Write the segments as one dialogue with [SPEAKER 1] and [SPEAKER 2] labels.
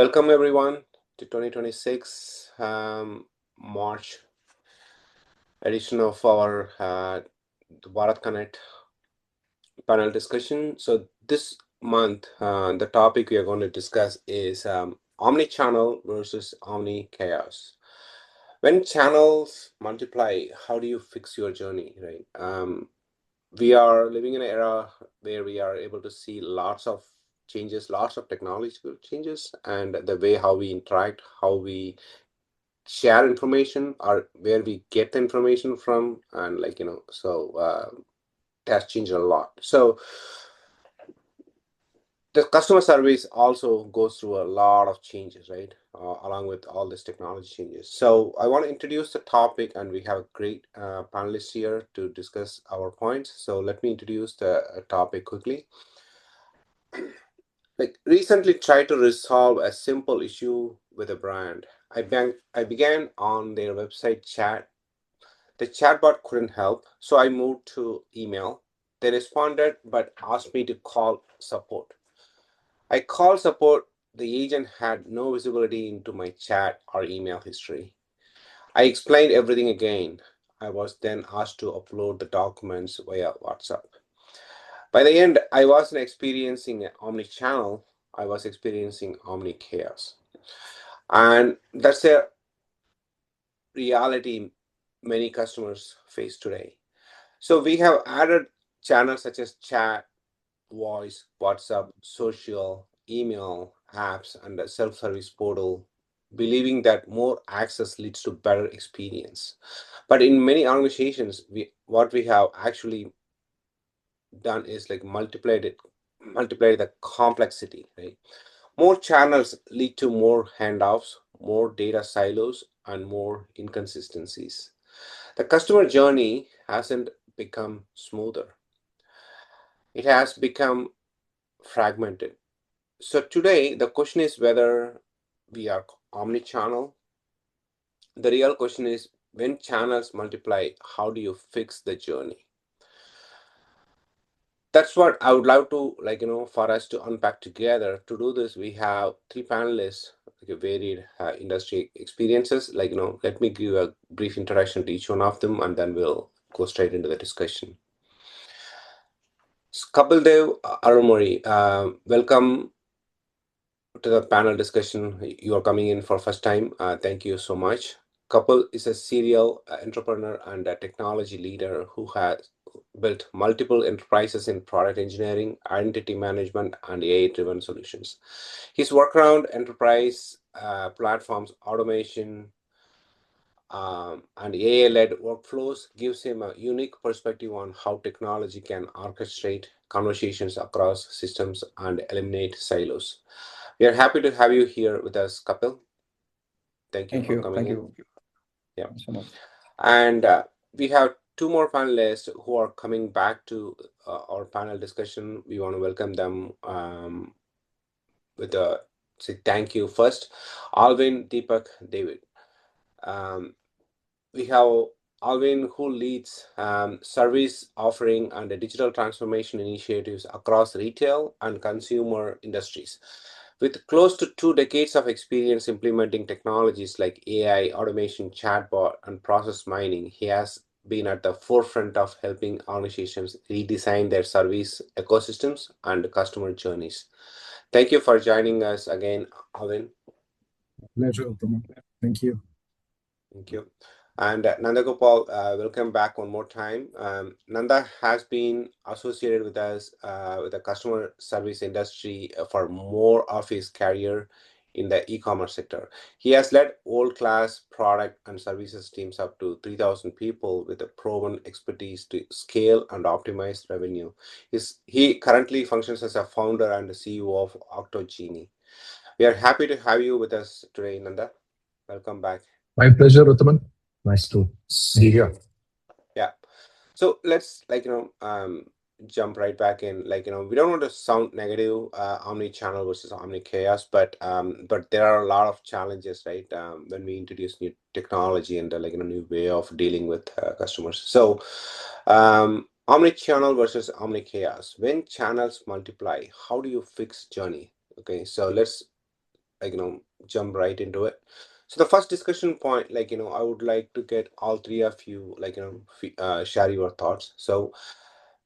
[SPEAKER 1] Welcome everyone to 2026 March edition of our Bharat Connect panel discussion. So this month, the topic we are going to discuss is Omnichannel versus Omnichaos. When channels multiply, how do you fix your journey, right? We are living in an era where we are able to see lots of changes, lots of technological changes, and the way how we interact, how we share information, or where we get the information from, and it has changed a lot. So the customer service also goes through a lot of changes, right? Along with all this technology changes. So I want to introduce the topic, and we have a great panelists here to discuss our points. So let me introduce the topic quickly. Like recently tried to resolve a simple issue with a brand. I began on their website chat. The chatbot couldn't help, so I moved to email. They responded but asked me to call support. I called support. The agent had no visibility into my chat or email history. I explained everything again. I was then asked to upload the documents via WhatsApp. By the end, I wasn't experiencing an omnichannel, I was experiencing omnichaos. And that's a reality many customers face today. So we have added channels such as chat, voice, WhatsApp, social, email, apps, and a self-service portal, believing that more access leads to better experience. But in many organizations, what we have actually done is like multiply the complexity, right? More channels lead to more handoffs, more data silos, and more inconsistencies. The customer journey hasn't become smoother. It has become fragmented. So today, the question is whether we are omnichannel. The real question is when channels multiply, how do you fix the journey? That's what I would love to, for us to unpack together. To do this, we have three panelists, like a varied industry experiences. Let me give a brief introduction to each one of them, and then we'll go straight into the discussion. Kapil Dev Arumori, welcome to the panel discussion. You are coming in for first time. Thank you so much. Kapil is a serial entrepreneur and a technology leader who has built multiple enterprises in product engineering, identity management, and AI-driven solutions. His work around enterprise platforms, automation, and AI-led workflows gives him a unique perspective on how technology can orchestrate conversations across systems and eliminate silos. We are happy to have you here with us, Kapil. Thank you
[SPEAKER 2] Thank
[SPEAKER 1] for
[SPEAKER 2] you.
[SPEAKER 1] coming
[SPEAKER 2] Thank
[SPEAKER 1] in.
[SPEAKER 2] you
[SPEAKER 1] Yeah.
[SPEAKER 2] so much.
[SPEAKER 1] And we have two more panelists who are coming back to our panel discussion. We want to welcome them with a say thank you first. Alvin, Deepak, David. Um, we have Alvin, who leads service offering and the digital transformation initiatives across retail and consumer industries. With close to 2 decades of experience implementing technologies like AI, automation, chatbot, and process mining, he has been at the forefront of helping organizations redesign their service ecosystems and customer journeys. Thank you for joining us again, Alvin.
[SPEAKER 3] Pleasure, Uttam. Thank you.
[SPEAKER 1] Thank you. And Nanda Gopal, welcome back one more time. Nanda has been associated with us with the customer service industry for more of his career in the e-commerce sector. He has led world-class product and services teams up to 3,000 people with a proven expertise to scale and optimize revenue. He currently functions as a founder and the CEO of Octogenie. We are happy to have you with us today, Nanda. Welcome back.
[SPEAKER 3] My pleasure, Uttam. Nice to see you.
[SPEAKER 1] Yeah. So let's jump right back in. We don't want to sound negative, omni-channel versus omni-chaos, but there are a lot of challenges, right? When we introduce new technology and new way of dealing with customers. So omni-channel versus omni-chaos. When channels multiply, how do you fix journey? Okay, so let's jump right into it. So the first discussion point, I would like to get all three of you, share your thoughts. So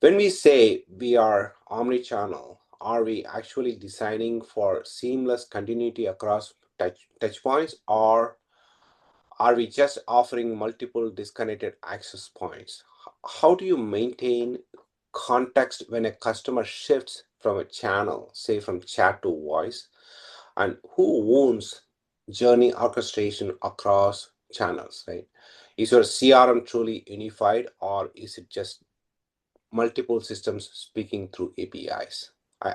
[SPEAKER 1] when we say we are omnichannel, are we actually designing for seamless continuity across touch points, or are we just offering multiple disconnected access points? How do you maintain context when a customer shifts from a channel, say from chat to voice? And who owns journey orchestration across channels, right? Is your CRM truly unified, or is it just multiple systems speaking through APIs?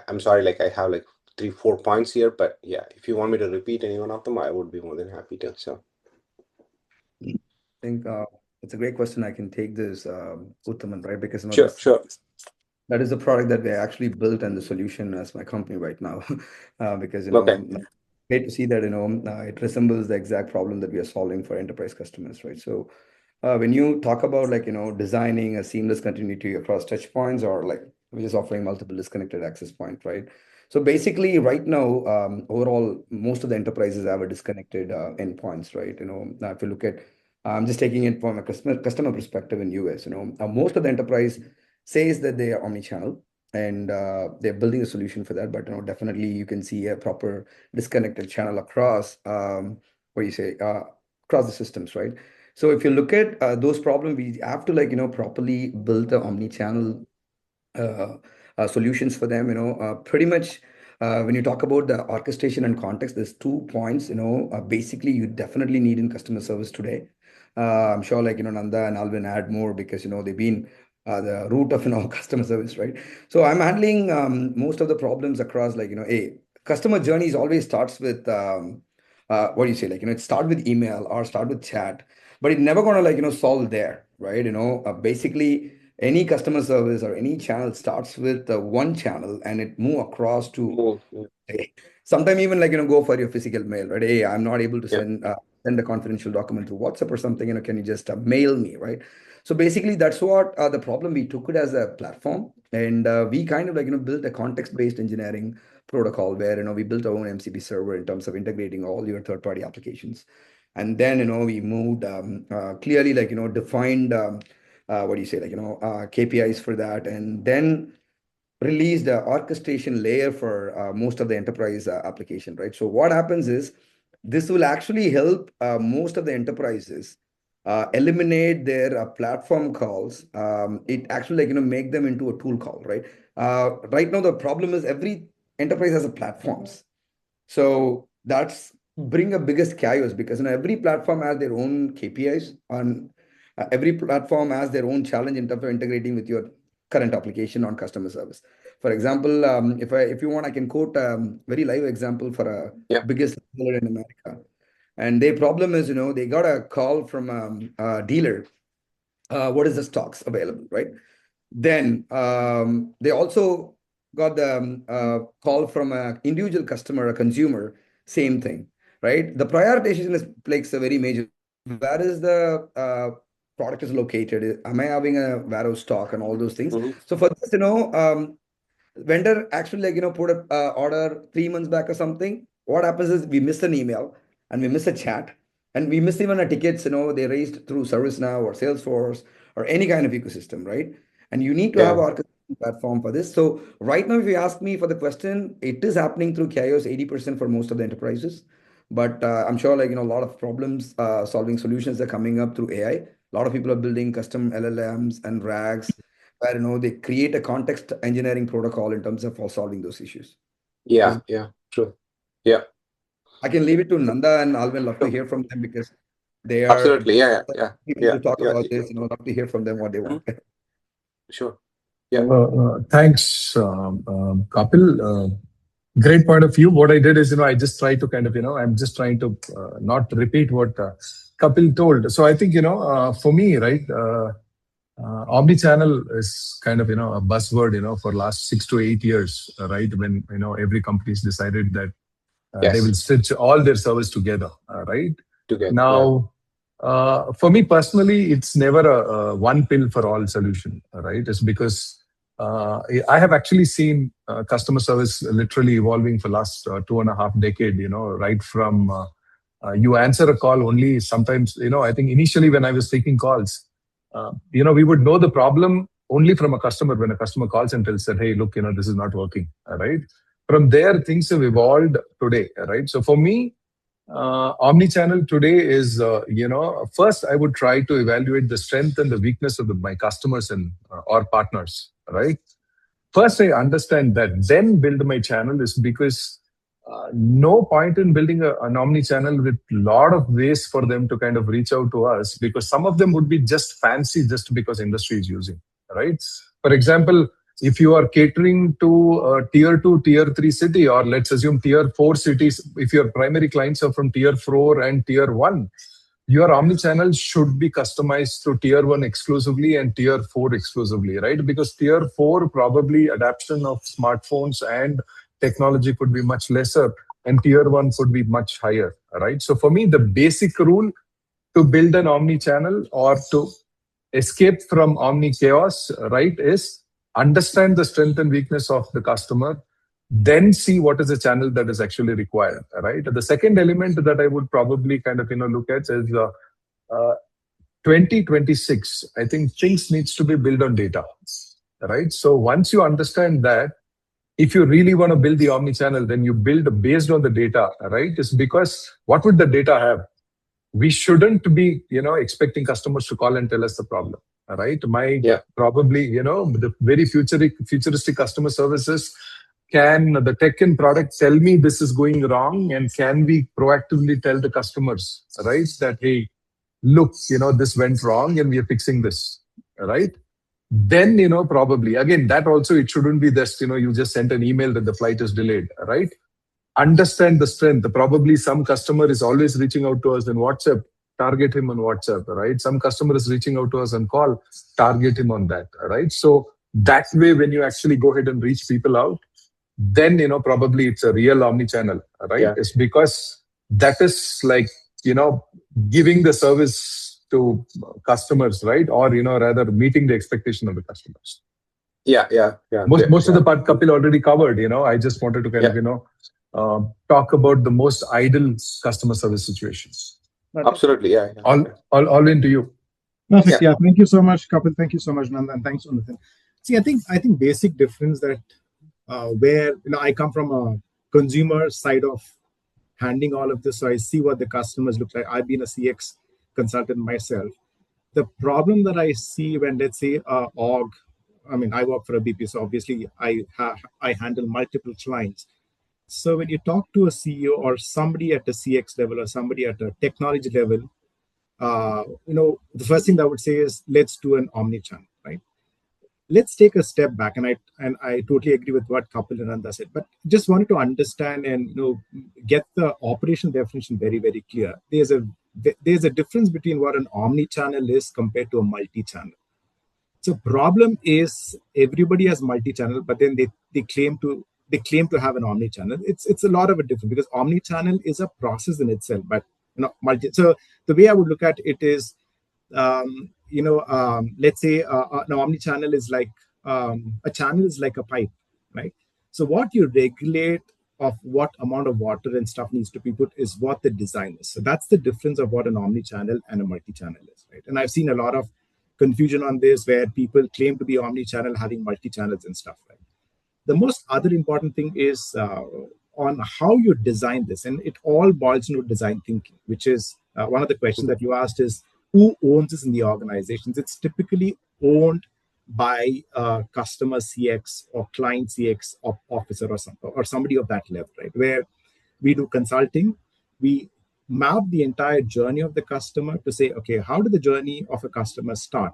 [SPEAKER 1] I'm sorry, I have like 3, 4 points here, but yeah, if you want me to repeat any one of them, I would be more than happy to. So
[SPEAKER 2] I think it's a great question. I can take this, Uttaman, right? Because
[SPEAKER 1] sure, sure.
[SPEAKER 2] that is the product that we actually built and the solution as my company right now. Because
[SPEAKER 1] Okay.
[SPEAKER 2] great to see that it resembles the exact problem that we are solving for enterprise customers, right? So when you talk about designing a seamless continuity across touch points, or like we're just offering multiple disconnected access point, right? So basically right now, overall, most of the enterprises have a disconnected endpoints, right? Now if you look at, I'm just taking it from a customer perspective in US, most of the enterprise says that they are omnichannel, and they're building a solution for that. But definitely you can see a proper disconnected channel across what do you say across the systems, right? So if you look at those problems, we have to properly build the omni-channel uh, solutions for them. Pretty much when you talk about the orchestration and context, there's 2 points. Basically, you definitely need in customer service today. I'm sure Nanda and Alvin add more because they've been the root of customer service, right? So I'm handling most of the problems across a customer journeys always starts with what do you say it start with email or start with chat, but it never gonna solve there, right? Basically any customer service or any channel starts with one channel and it move across to
[SPEAKER 1] Move. Yeah.
[SPEAKER 2] sometime even go for your physical mail, right? Hey, I'm not able to
[SPEAKER 1] Yeah.
[SPEAKER 2] send a confidential document through WhatsApp or something, can you just mail me, right? So basically that's what the problem. We took it as a platform, and we kind of built a context-based engineering protocol where we built our own MCP server in terms of integrating all your third-party applications. And then we moved clearly defined what do you say KPIs for that, and then released the orchestration layer for most of the enterprise application, right? So what happens is this will actually help most of the enterprises eliminate their platform calls. It actually make them into a tool call, right? Right now the problem is every enterprise has a platforms, so that's bring a biggest chaos because every platform has their own KPIs, and every platform has their own challenge in terms of integrating with your current application on customer service. For example, if you want, I can quote very live example for a
[SPEAKER 1] Yeah.
[SPEAKER 2] biggest retailer in America, and their problem is they got a call from a dealer. What is the stocks available, right? Then they also got the call from an individual customer, a consumer, same thing, right? The prioritization is plays a very major. Where is the product is located? Am I having a warehouse stock and all those things?
[SPEAKER 1] Hmm.
[SPEAKER 2] So for this, vendor actually put a order 3 months back or something. What happens is we miss an email and we miss a chat and we miss even a tickets they raised through ServiceNow or Salesforce or any kind of ecosystem, right? And you need to have
[SPEAKER 1] Yeah.
[SPEAKER 2] orchestration platform for this. So right now if you ask me for the question, it is happening through chaos 80% for most of the enterprises, but I'm sure a lot of problems solving solutions are coming up through AI. A lot of people are building custom LLMs and RAGs where they create a context engineering protocol in terms of for solving those issues.
[SPEAKER 1] Yeah.
[SPEAKER 2] Is
[SPEAKER 1] Yeah. True. Yeah.
[SPEAKER 2] I can leave it to Nanda and Alvin. Love to hear from them because they are
[SPEAKER 1] Absolutely. Yeah. Yeah.
[SPEAKER 2] people
[SPEAKER 1] Yeah.
[SPEAKER 2] to talk
[SPEAKER 1] Yeah.
[SPEAKER 2] about
[SPEAKER 1] Yeah.
[SPEAKER 2] this. Love to hear from them what they
[SPEAKER 1] Mhm.
[SPEAKER 2] want.
[SPEAKER 1] Sure. Yeah.
[SPEAKER 3] Thanks, Kapil. Great point of view. What I did is, I just try to I'm just trying to not repeat what Kapil told. So I think, for me, right, omnichannel is kind of, a buzzword, for last 6 to 8 years, right? When, every company's decided that they will
[SPEAKER 1] Yes.
[SPEAKER 3] stitch all their service together, right?
[SPEAKER 1] Together. Yeah.
[SPEAKER 3] Now, for me personally, it's never a one pill for all solution, right? It's because I have actually seen customer service literally evolving for last 2.5 decade. Right from you answer a call only sometimes. I think initially when I was taking calls, we would know the problem only from a customer when a customer calls and tells that, hey, look, this is not working. Right. From there, things have evolved today. Right. So for me, omnichannel today is, first I would try to evaluate the strength and the weakness of my customers and or partners. Right. First, I understand that, then build my channel is because no point in building an omni channel with lot of ways for them to kind of reach out to us, because some of them would be just fancy just because industry is using, right? For example, if you are catering to a tier 2, tier 3 city, or let's assume tier 4 cities, if your primary clients are from tier 4 and tier 1, your omni-channel should be customized to tier 1 exclusively and tier 4 exclusively, right? Because tier 4 probably adoption of smartphones and technology could be much lesser, and tier 1 could be much higher, right? So for me, the basic rule to build an omni-channel or to escape from omni chaos, right, is understand the strength and weakness of the customer, then see what is the channel that is actually required, right? The second element that I would probably kind of look at is uh, 2026. I think things needs to be built on data, right? So once you understand that, if you really want to build the omni channel, then you build based on the data, right? It's because what would the data have? We shouldn't be expecting customers to call and tell us the problem, right? My
[SPEAKER 1] Yeah.
[SPEAKER 3] probably the very futuristic customer services, can the tech and product tell me this is going wrong, and can we proactively tell the customers, right, that hey, look, this went wrong and we are fixing this, right? Then probably again, that also, it shouldn't be just you just sent an email that the flight is delayed, right? Understand the strength. Probably some customer is always reaching out to us in WhatsApp, target him on WhatsApp, right? Some customer is reaching out to us on call, target him on that, right? So that way, when you actually go ahead and reach people out, then probably it's a real omni-channel, right?
[SPEAKER 1] Yeah.
[SPEAKER 3] It's because that is like giving the service to customers, right? Or rather meeting the expectation of the customers.
[SPEAKER 1] Yeah.
[SPEAKER 3] Most of the part Kapil already covered. I just wanted to kind
[SPEAKER 1] Yeah.
[SPEAKER 3] of talk about the most ideal customer service situations.
[SPEAKER 1] Absolutely. Yeah.
[SPEAKER 3] All into you.
[SPEAKER 4] Perfect.
[SPEAKER 1] Yeah.
[SPEAKER 4] Yeah. Thank you so much, Kapil. Thank you so much, Nanda, and thanks, Jonathan. See, I think basic difference that where I come from a consumer side of handling all of this, so I see what the customers look like. I've been a CX consultant myself. The problem that I see when, let's say, org, I mean, I work for a BP, so obviously I handle multiple clients. So when you talk to a CEO or somebody at a CX level or somebody at a technology level, the first thing that I would say is let's do an omni-channel, right? Let's take a step back, and I totally agree with what Kapil and Nanda said, but just wanted to understand and get the operational definition very, very clear. There's a difference between what an omni-channel is compared to a multi-channel. So problem is everybody has multi-channel, but then they claim to have an omni-channel. It's a lot of a difference, because omni-channel is a process in itself, but multi. So the way I would look at it is, let's say an omni-channel is like a channel is like a pipe, right? So what you regulate of what amount of water and stuff needs to be put is what the design is. So that's the difference of what an omni-channel and a multi-channel is, right? And I've seen a lot of confusion on this where people claim to be omni-channel having multi-channels and stuff, right? The most other important thing is on how you design this, and it all boils into design thinking, which is one of the questions that you asked is who owns this in the organizations. It's typically owned by customer CX or client CX officer or somebody of that level, right? Where we do consulting, we map the entire journey of the customer to say, okay, how did the journey of a customer start?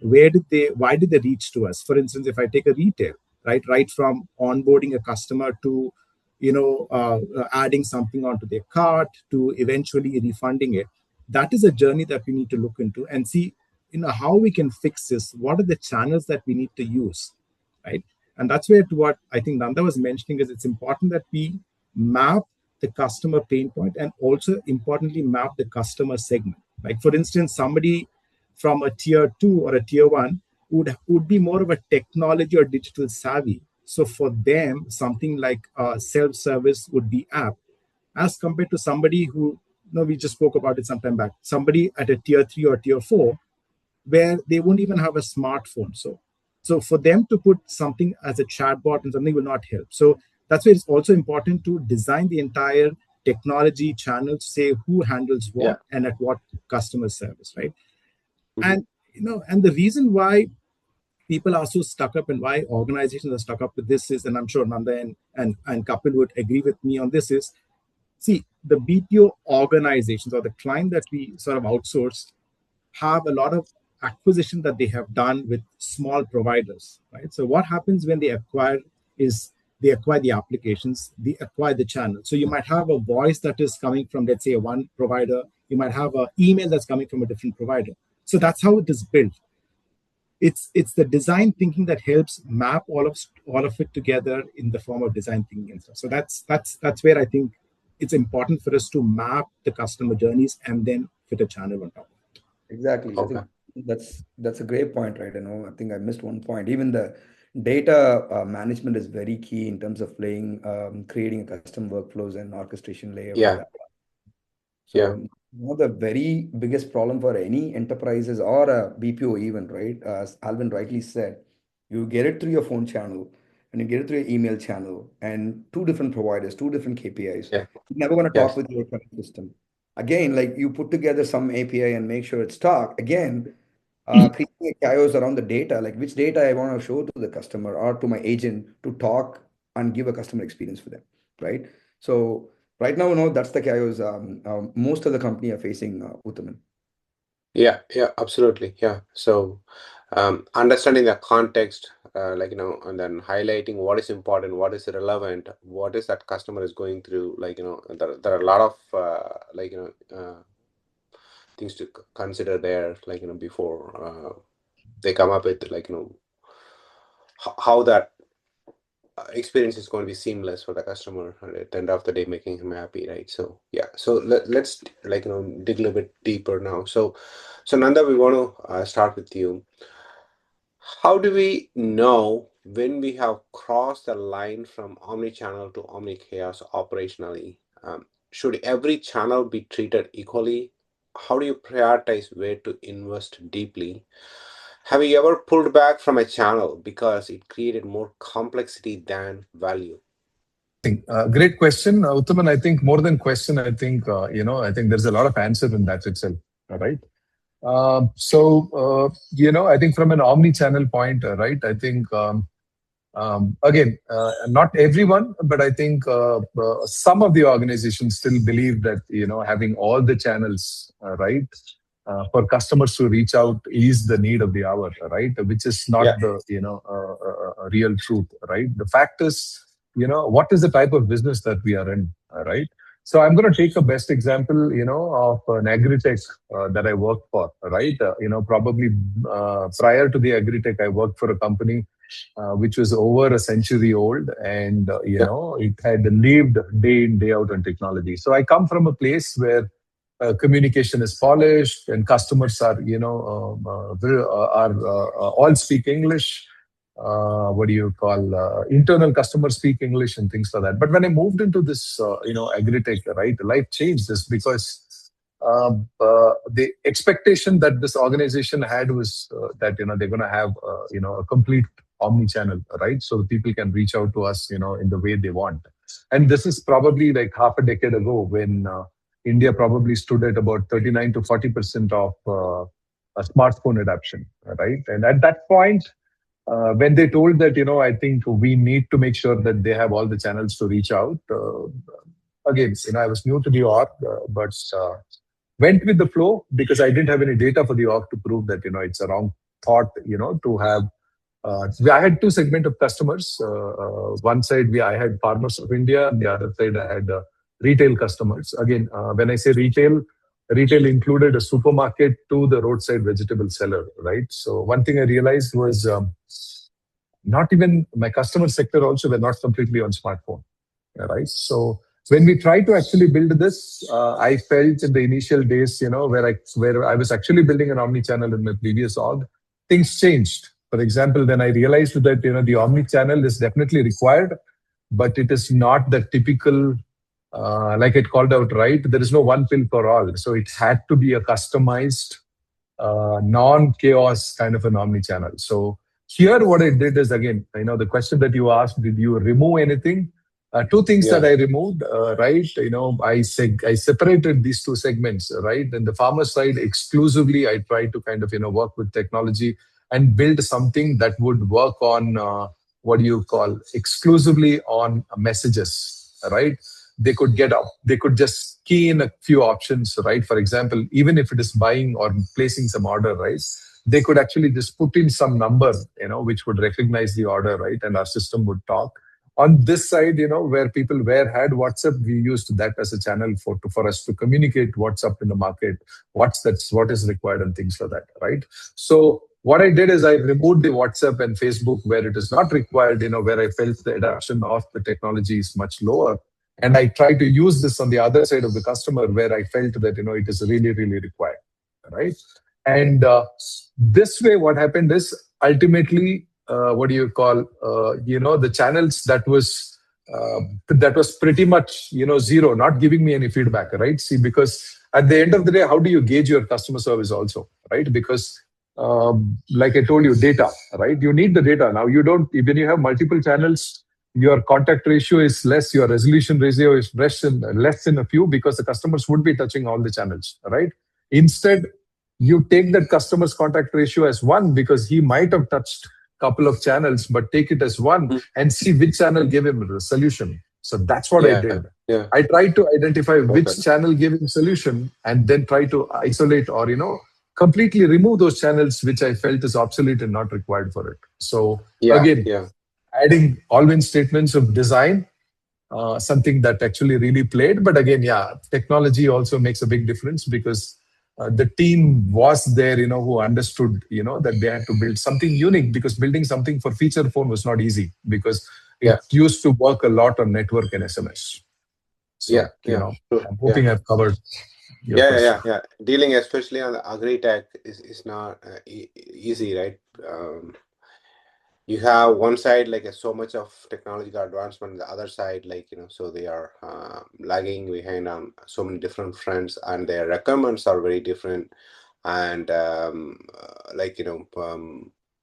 [SPEAKER 4] Why did they reach to us? For instance, if I take a retail, right from onboarding a customer to adding something onto their cart to eventually refunding it, that is a journey that we need to look into and see how we can fix this. What are the channels that we need to use, right? And that's where, to what I think Nanda was mentioning, is it's important that we map the customer pain point and also importantly map the customer segment. Like for instance, somebody from a tier 2 or a tier 1 would be more of a technology or digital savvy. So for them, something like self-service would be apt, as compared to somebody who, we just spoke about it some time back, somebody at a tier 3 or tier 4, where they won't even have a smartphone. So for them to put something as a chatbot and something will not help. So that's why it's also important to design the entire technology channel to say who handles
[SPEAKER 1] Yeah.
[SPEAKER 4] what and at what customer service, right?
[SPEAKER 1] Mhm.
[SPEAKER 4] And and the reason why people are so stuck up and why organizations are stuck up with this is, and I'm sure Nanda and Kapil would agree with me on this, is, see, the BPO organizations or the client that we sort of outsource have a lot of acquisition that they have done with small providers, right? So what happens when they acquire is they acquire the applications, they acquire the channel. So you might have a voice that is coming from, let's say, one provider. You might have an email that's coming from a different provider. So that's how it is built. It's the design thinking that helps map all of it together in the form of design thinking and stuff. So that's where I think it's important for us to map the customer journeys and then fit a channel on top.
[SPEAKER 2] Exactly. I
[SPEAKER 1] Okay.
[SPEAKER 2] think that's a great point, right? I think I missed one point. Even the data management is very key in terms of creating a custom workflows and orchestration layer for
[SPEAKER 1] Yeah.
[SPEAKER 2] that.
[SPEAKER 1] Yeah.
[SPEAKER 2] So the very biggest problem for any enterprises or a BPO even, right? As Alvin rightly said, you get it through your phone channel and you get it through your email channel and two different providers, two different KPIs.
[SPEAKER 1] Yeah.
[SPEAKER 2] You're never going to talk
[SPEAKER 1] Yes.
[SPEAKER 2] with your current system. Again, like you put together some API and make sure it's talk. Again, creating a chaos around the data, like which data I want to show to the customer or to my agent to talk and give a customer experience for them, right? So right now, that's the chaos most of the company are facing, Uttaman.
[SPEAKER 1] Yeah. Yeah. Absolutely. Yeah. So, understanding the context, and then highlighting what is important, what is relevant, what is that customer is going through. There are a lot of things to consider there, before they come up with how that experience is going to be seamless for the customer and at the end of the day making him happy, right? So yeah, so let's dig a little bit deeper now. So Nanda, we want to start with you. How do we know when we have crossed the line from omnichannel to omnichaos operationally? Should every channel be treated equally? How do you prioritize where to invest deeply? Have you ever pulled back from a channel because it created more complexity than value?
[SPEAKER 3] Interesting. Great question, Uttaman. I think more than question, I think, I think there's a lot of answer in that itself. All right. I think from an omni-channel point, right, I think, again, not everyone, but I think some of the organizations still believe that, having all the channels, right, for customers to reach out is the need of the hour, right, which is not
[SPEAKER 1] Yeah.
[SPEAKER 3] the, real truth, right? The fact is, what is the type of business that we are in, right? So I'm going to take a best example, of an agri-tech that I work for, right? Probably prior to the agri-tech, I worked for a company which was over a century old, and
[SPEAKER 1] Yeah.
[SPEAKER 3] it had lived day in day out on technology. So I come from a place where communication is polished and customers are all speak English. What do you call internal customers speak English and things like that. But when I moved into this agri-tech, right, life changed this because the expectation that this organization had was that they're going to have a complete omni-channel, right? So people can reach out to us in the way they want. And this is probably like half a decade ago when India probably stood at about 39 to 40% of a smartphone adoption, right? And at that point, when they told that, I think we need to make sure that they have all the channels to reach out. Again, I was new to the org, but went with the flow because I didn't have any data for the org to prove that, it's a wrong thought, to have. I had two segment of customers. One side, I had farmers of India, and the other side, I had retail customers. Again, when I say retail included a supermarket to the roadside vegetable seller, right? So one thing I realized was not even my customer sector also were not completely on smartphone, right? So when we tried to actually build this, I felt in the initial days, where I was actually building an omni-channel in my previous org, things changed, For example, then I realized that the omni-channel is definitely required, but it is not the typical, like it called out, right? There is no one pill for all. So it had to be a customized, non-chaos kind of an omni-channel. So here, what I did is, again, the question that you asked, did you remove anything? Two things that
[SPEAKER 1] Yeah.
[SPEAKER 3] I removed, right? I separated these two segments, right? And the farmer side exclusively, I tried to kind of work with technology and build something that would work on what do you call exclusively on messages, right? They could just key in a few options, right? For example, even if it is buying or placing some order, right? They could actually just put in some number, which would recognize the order, right? And our system would talk. On this side, where people were had WhatsApp, we used that as a channel for us to communicate what's up in the market, what is required, and things like that, right? So what I did is I removed the WhatsApp and Facebook where it is not required, where I felt the adoption of the technology is much lower. And I try to use this on the other side of the customer where I felt that it is really, really required, right? And this way, what happened is ultimately, what do you call, the channels that was pretty much zero, not giving me any feedback, right? See, because at the end of the day, how do you gauge your customer service also, right? Because like I told you, data, right? You need the data. Now you don't, when you have multiple channels, your contact ratio is less, your resolution ratio is less in a few because the customers would be touching all the channels, right? Instead, you take that customer's contact ratio as one because he might have touched a couple of channels, but take it as one
[SPEAKER 1] Mm.
[SPEAKER 3] and see which channel gave him the solution. So that's what I
[SPEAKER 1] Yeah.
[SPEAKER 3] did.
[SPEAKER 1] Yeah.
[SPEAKER 3] I tried to identify which
[SPEAKER 1] Okay.
[SPEAKER 3] channel gave him solution and then try to isolate or, completely remove those channels which I felt is obsolete and not required for it. So
[SPEAKER 1] Yeah.
[SPEAKER 3] again,
[SPEAKER 1] Yeah.
[SPEAKER 3] adding all-in statements of design, something that actually really played. But again, yeah, technology also makes a big difference because the team was there, who understood, that they had to build something unique because building something for feature phone was not easy because
[SPEAKER 1] Yeah.
[SPEAKER 3] it used to work a lot on network and SMS.
[SPEAKER 1] Yeah.
[SPEAKER 3] So,
[SPEAKER 1] Yeah. True.
[SPEAKER 3] I'm
[SPEAKER 1] Yeah.
[SPEAKER 3] hoping I've covered your
[SPEAKER 1] Yeah. Yeah.
[SPEAKER 3] question.
[SPEAKER 1] Yeah. Yeah. Dealing especially on the agri tech is not easy, right? You have one side like so much of technological advancement, the other side like so they are lagging behind on so many different fronts, and their requirements are very different. And like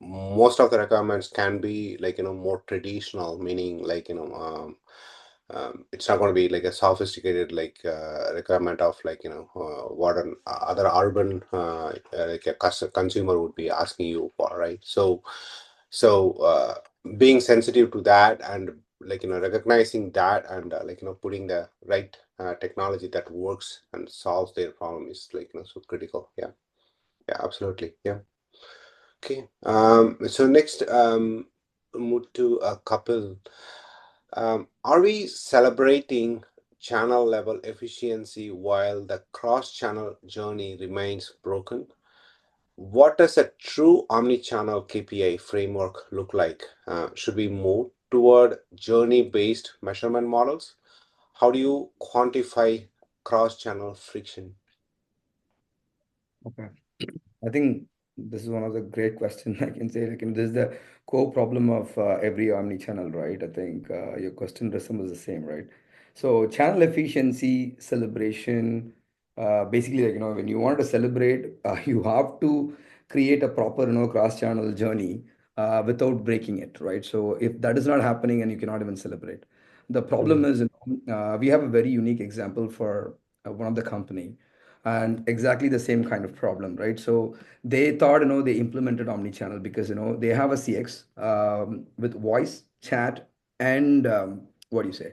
[SPEAKER 1] most of the requirements can be like more traditional, meaning like it's not going to be like a sophisticated like requirement of like what an other urban like a consumer would be asking you for, right? So being sensitive to that and like recognizing that and like putting the right technology that works and solves their problem is like so critical. Yeah. Yeah, absolutely. Yeah. Okay. So next, move to a couple. Are we celebrating channel level efficiency while the cross-channel journey remains broken? What does a true omni-channel KPI framework look like? Should we move toward journey-based measurement models? How do you quantify cross-channel friction?
[SPEAKER 2] Okay. I think this is one of the great questions I can say. Like, this is the core problem of every omni-channel, right? I think your question resembles the same, right? So channel efficiency, celebration, basically, like, when you want to celebrate, you have to create a proper, cross-channel journey without breaking it, right? So if that is not happening and you cannot even celebrate, the problem
[SPEAKER 1] Mhm.
[SPEAKER 2] is, we have a very unique example for one of the company and exactly the same kind of problem, right? So they thought, they implemented omnichannel because, they have a CX with voice, chat, and what do you say?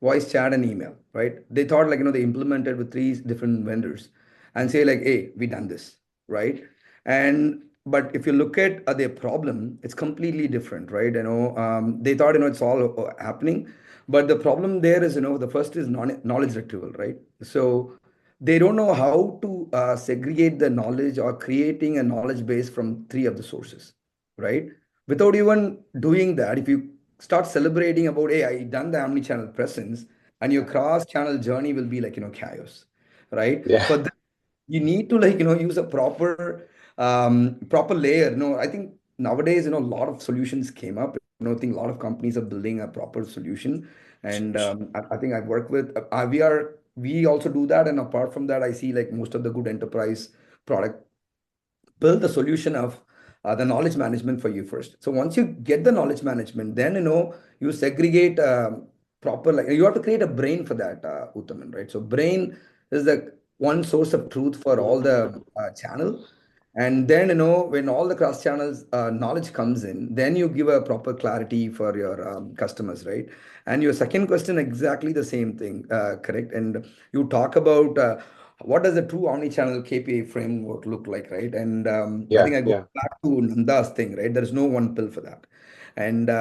[SPEAKER 2] Voice, chat, and email, right? They thought like, they implemented with three different vendors and say like, hey, we done this, right? And but if you look at their problem, it's completely different, right? They thought, it's all happening, but the problem there is, the first is knowledge retrieval, right? So they don't know how to segregate the knowledge or creating a knowledge base from three of the sources, right? Without even doing that, if you start celebrating about, hey, I done the omni-channel presence, and your cross-channel journey will be like, chaos, right?
[SPEAKER 1] Yeah.
[SPEAKER 2] For that, you need to like, use a proper layer. No, I think nowadays, a lot of solutions came up. I think a lot of companies are building a proper solution, and I think I've worked with. We also do that, and apart from that, I see like most of the good enterprise product build the solution of the knowledge management for you first. So once you get the knowledge management, then you segregate proper, like you have to create a brain for that, Uttaman, right? So brain is the one source of truth for all the channel. And then when all the cross channels knowledge comes in, then you give a proper clarity for your customers, right? And your second question, exactly the same thing, correct? And you talk about what does a true omni-channel KPI framework look like, right? And I
[SPEAKER 1] Yeah,
[SPEAKER 2] think I go
[SPEAKER 1] yeah,
[SPEAKER 2] back to Nanda's thing, right? There is no one pill for that, and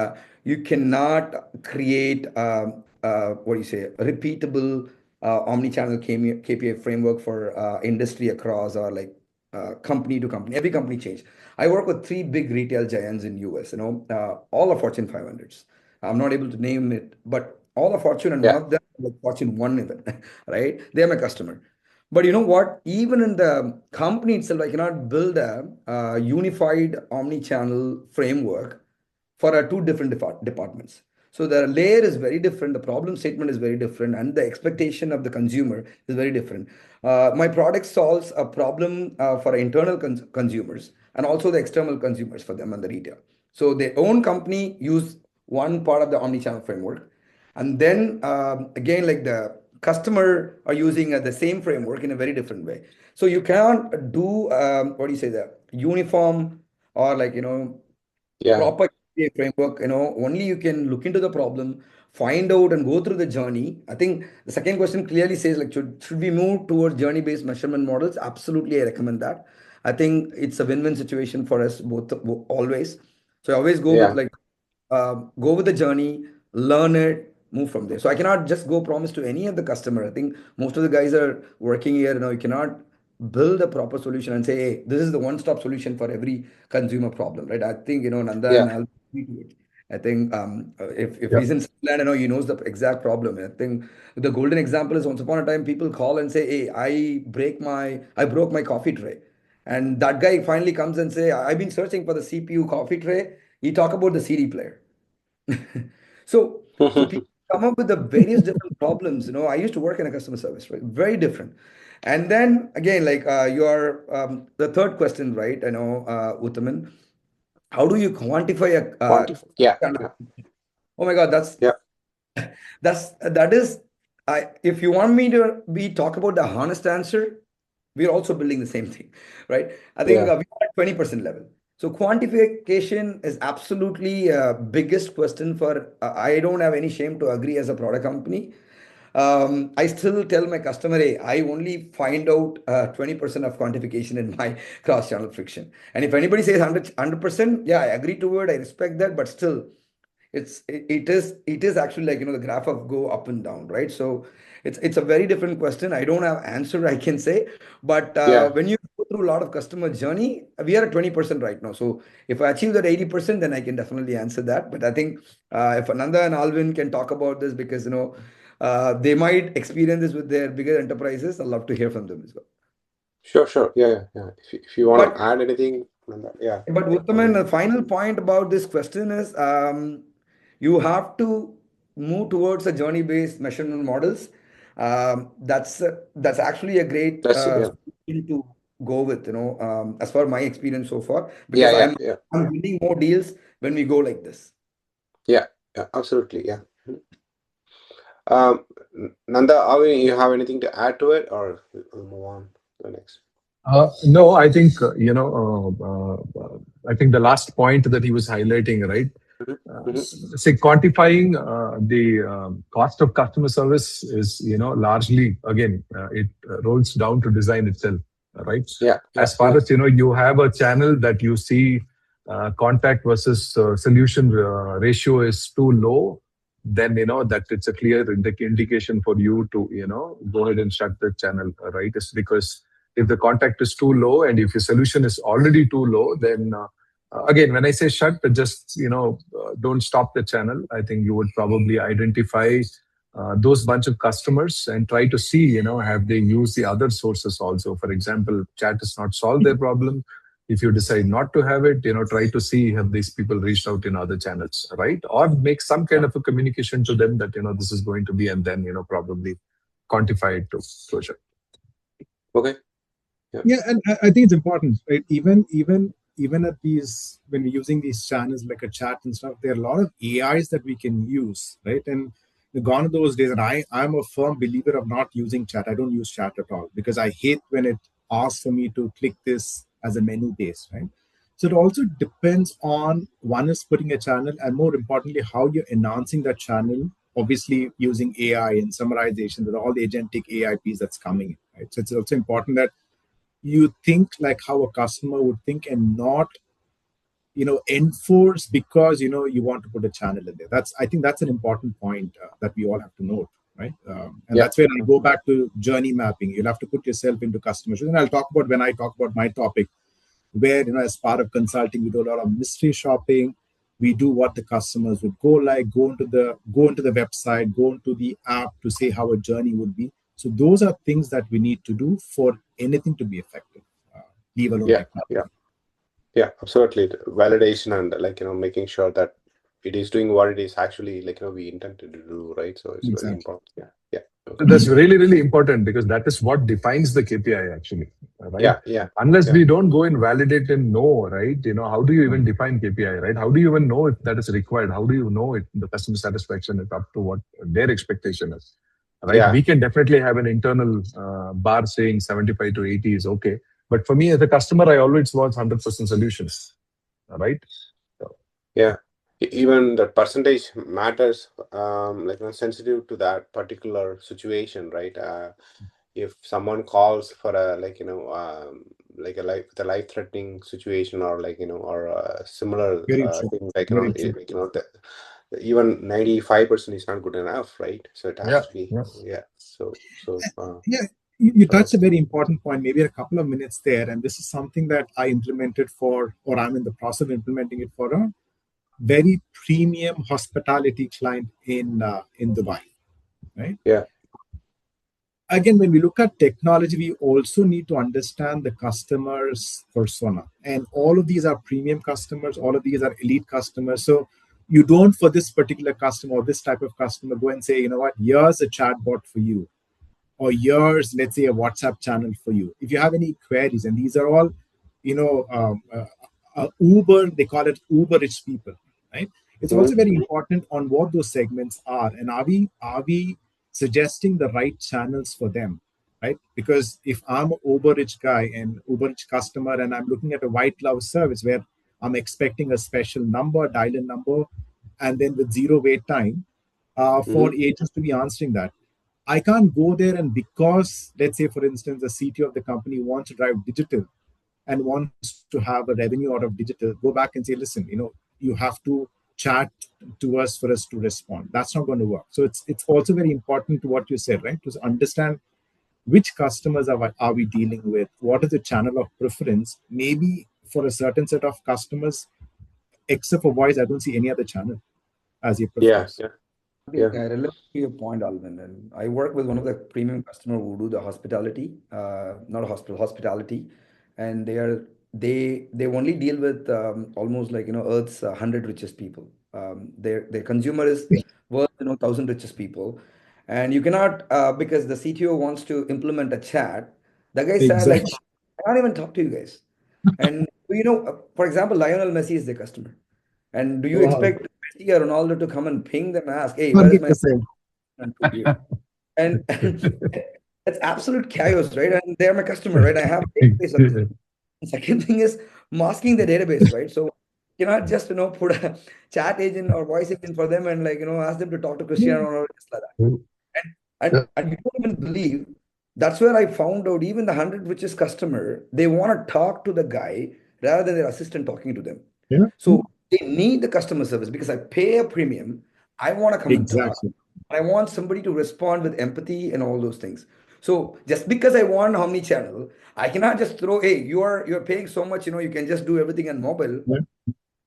[SPEAKER 2] you cannot create what do you say, a repeatable omni-channel KPI framework for industry across, or like company to company. Every company change. I work with three big retail giants in US. All are Fortune 500s. I'm not able to name it, but all are Fortune, and one
[SPEAKER 1] yeah,
[SPEAKER 2] of them like Fortune 1 even, right? They are my customer. But you know what? Even in the company itself, I cannot build a unified omni-channel framework for two different departments. So the layer is very different, the problem statement is very different, and the expectation of the consumer is very different. My product solves a problem for internal consumers and also the external consumers for them and the retail. So their own company use one part of the omni-channel framework, and then again, like the customer are using the same framework in a very different way. So you can't do what do you say, the uniform or like
[SPEAKER 1] yeah,
[SPEAKER 2] proper KPI framework. Only you can look into the problem, find out and go through the journey. I think the second question clearly says like should we move towards journey based measurement models? Absolutely, I recommend that. I think it's a win-win situation for us both, always. So I always go with
[SPEAKER 1] yeah.
[SPEAKER 2] like go with the journey, learn it, move from there. So I cannot just go promise to any of the customer. I think most of the guys are working here. You cannot build a proper solution and say, hey, this is the one-stop solution for every consumer problem, right? I think Nanda
[SPEAKER 1] Yeah.
[SPEAKER 2] and I'll agree to it. I think if
[SPEAKER 3] Yeah.
[SPEAKER 2] he's in Finland, he knows the exact problem. I think the golden example is once upon a time people call and say, hey, I broke my coffee tray. And that guy finally comes and say, I've been searching for the CPU coffee tray. He talk about the CD player. So people come up with the various different problems. I used to work in a customer service, right? Very different. And then again, like your the third question, right? Uttaman, how do you quantify a
[SPEAKER 1] Quantify. Yeah,
[SPEAKER 2] kind of-
[SPEAKER 1] yeah,
[SPEAKER 2] oh my God,
[SPEAKER 1] yeah,
[SPEAKER 2] that is if you want me to be talk about the honest answer, we're also building the same thing, right? I think
[SPEAKER 1] yeah,
[SPEAKER 2] we're at 20% level. So quantification is absolutely biggest question for, I don't have any shame to agree as a product company. I still tell my customer, hey, I only find out 20% of quantification in my cross-channel friction. And if anybody says 100%, yeah, I agree to it, I respect that, but still, it is actually like the graph of go up and down, right? So it's a very different question. I don't have answer I can say, but
[SPEAKER 1] yeah.
[SPEAKER 2] when you go through a lot of customer journey, we are at 20% right now. So if I achieve that 80%, then I can definitely answer that. But I think if Ananda and Alvin can talk about this, because they might experience this with their bigger enterprises, I'd love to hear from them as well.
[SPEAKER 1] Sure, sure. Yeah, yeah, yeah. If you want
[SPEAKER 2] But
[SPEAKER 1] to add anything on that, yeah.
[SPEAKER 2] Uttaman, the
[SPEAKER 1] Um,
[SPEAKER 2] final point about this question is you have to move towards a journey-based measurement models. That's actually a great
[SPEAKER 1] that's it. Yeah,
[SPEAKER 2] solution to go with, as far my experience so far,
[SPEAKER 1] yeah,
[SPEAKER 2] because
[SPEAKER 1] yeah,
[SPEAKER 2] I'm
[SPEAKER 1] yeah,
[SPEAKER 2] I'm winning more deals when we go like this.
[SPEAKER 1] yeah, yeah. Absolutely. Yeah. Um, Nanda, you have anything to add to it, or we'll move on to the next?
[SPEAKER 3] No, I think I think the last point that he was highlighting, right?
[SPEAKER 1] Hmm. Hmm.
[SPEAKER 3] Say quantifying the cost of customer service is largely again it rolls down to design itself, right?
[SPEAKER 1] Yeah, yeah,
[SPEAKER 3] As far
[SPEAKER 1] yeah,
[SPEAKER 3] as you have a channel that you see contact versus solution ratio is too low, then that it's a clear indication for you to go ahead and shut the channel, right? It's because if the contact is too low and if your solution is already too low, then again, when I say shut, just don't stop the channel. I think you would probably identify those bunch of customers and try to see, have they used the other sources also. For example, chat has not solved their problem. If you decide not to have it, try to see have these people reached out in other channels, right? Or make some kind of a communication to them that this is going to be, and then probably quantify it to closure.
[SPEAKER 1] Okay.
[SPEAKER 4] Yeah, and I think it's important, right? Even at these, when we're using these channels like a chat and stuff, there are a lot of AIs that we can use, right? And gone are those days, and I'm a firm believer of not using chat. I don't use chat at all because I hate when it asks for me to click this as a menu base, right? So it also depends on one is putting a channel, and more importantly, how you're enhancing that channel. Obviously, using AI and summarization with all the agentic AI piece that's coming in, right? So it's also important that you think like how a customer would think and not enforce because you want to put a channel in there. I think that's an important point that we all have to note, right? And
[SPEAKER 1] Yeah.
[SPEAKER 4] that's where I go back to journey mapping. You'll have to put yourself into customer shoes, and I'll talk about when I talk about my topic, where as part of consulting we do a lot of mystery shopping. We do what the customers would go into the website, go into the app to say how a journey would be. So those are things that we need to do for anything to be effective, leave alone technology.
[SPEAKER 1] Yeah, absolutely. Validation and making sure that it is doing what it is actually we intended to do, right? So it's very important. Yeah. Okay.
[SPEAKER 3] That's really, really important because that is what defines the KPI actually, right?
[SPEAKER 1] Yeah.
[SPEAKER 3] Unless we don't go and validate and know, right? How do you even define KPI, right? How do you even know if that is required? How do you know if the customer satisfaction is up to what their expectation is, right?
[SPEAKER 1] Yeah.
[SPEAKER 3] We can definitely have an internal bar saying 75 to 80 is okay. But for me as a customer, I always want 100% solutions, right? So,
[SPEAKER 1] yeah. Even the percentage matters, sensitive to that particular situation, right? If someone calls for a the life-threatening situation or or a similar
[SPEAKER 4] Very true.
[SPEAKER 1] thing,
[SPEAKER 4] Very true.
[SPEAKER 1] even 95% is not good enough, right? So it has to be, So
[SPEAKER 4] yeah, you touched a very important point, maybe a couple of minutes there, and this is something that I implemented or I'm in the process of implementing it for a very premium hospitality client in Dubai, right?
[SPEAKER 1] Yeah.
[SPEAKER 4] Again, when we look at technology, we also need to understand the customer's persona. And all of these are premium customers, all of these are elite customers. So you don't, for this particular customer or this type of customer, go and say, you know what, here's a chatbot for you, or here's, let's say, a WhatsApp channel for you. If you have any queries, and these are all, Uber, they call it Uber rich people, right? It's also very important on what those segments are, and are we suggesting the right channels for them, right? Because if I'm an Uber rich guy and Uber rich customer, and I'm looking at a white glove service where I'm expecting a special number, dial-in number, and then with zero wait time for agents to be answering that, I can't go there and because, let's say, for instance, the CTO of the company wants to drive digital and wants to have a revenue out of digital, go back and say, listen, you have to chat to us for us to respond. That's not going to work. So it's also very important to what you said, right? To understand which customers are we dealing with, what is the channel of preference. Maybe for a certain set of customers, except for voice, I don't see any other channel as your preference.
[SPEAKER 2] I think relevant to your point, Alvin, and I work with one of the premium customer who do the hospitality, not a hospital, hospitality, and they only deal with almost Earth's 100 richest people. Their consumer is worth 1,000 richest people, and you cannot because the CTO wants to implement a chat. The guy said like, I can't even talk to you guys. And for example, Lionel Messi is the customer, and do you expect Messi or Ronaldo to come and ping them and ask, hey, where is my
[SPEAKER 4] 100%.
[SPEAKER 2] and that's absolute chaos, right? And they're my customer, right? I have a database of them. Second thing is masking the database, right? So you cannot just put a chat agent or voice agent for them and ask them to talk to Cristiano or just like that. And you don't even believe that's where I found out even the 100 richest customer, they want to talk to the guy rather than their assistant talking to them.
[SPEAKER 4] Yeah.
[SPEAKER 2] So they need the customer service because I pay a premium. I want to come and talk. I want somebody to respond with empathy and all those things. So just because I want omnichannel, I cannot just throw, hey, you're paying so much, you can just do everything on mobile.
[SPEAKER 4] Yeah.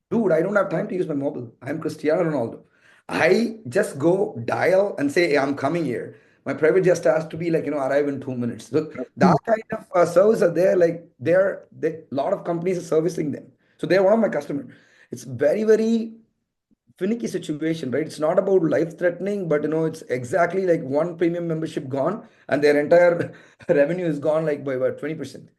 [SPEAKER 2] Dude, I don't have time to use my mobile. I'm Cristiano Ronaldo. I just go dial and say, hey, I'm coming here. My private jet has to be like, arrive in 2 minutes. So that kind of service are there, like they lot of companies are servicing them. So they're one of my customer. It's very, very finicky situation, right? It's not about life threatening, but it's exactly like one premium membership gone and their entire revenue is gone like by about 20%.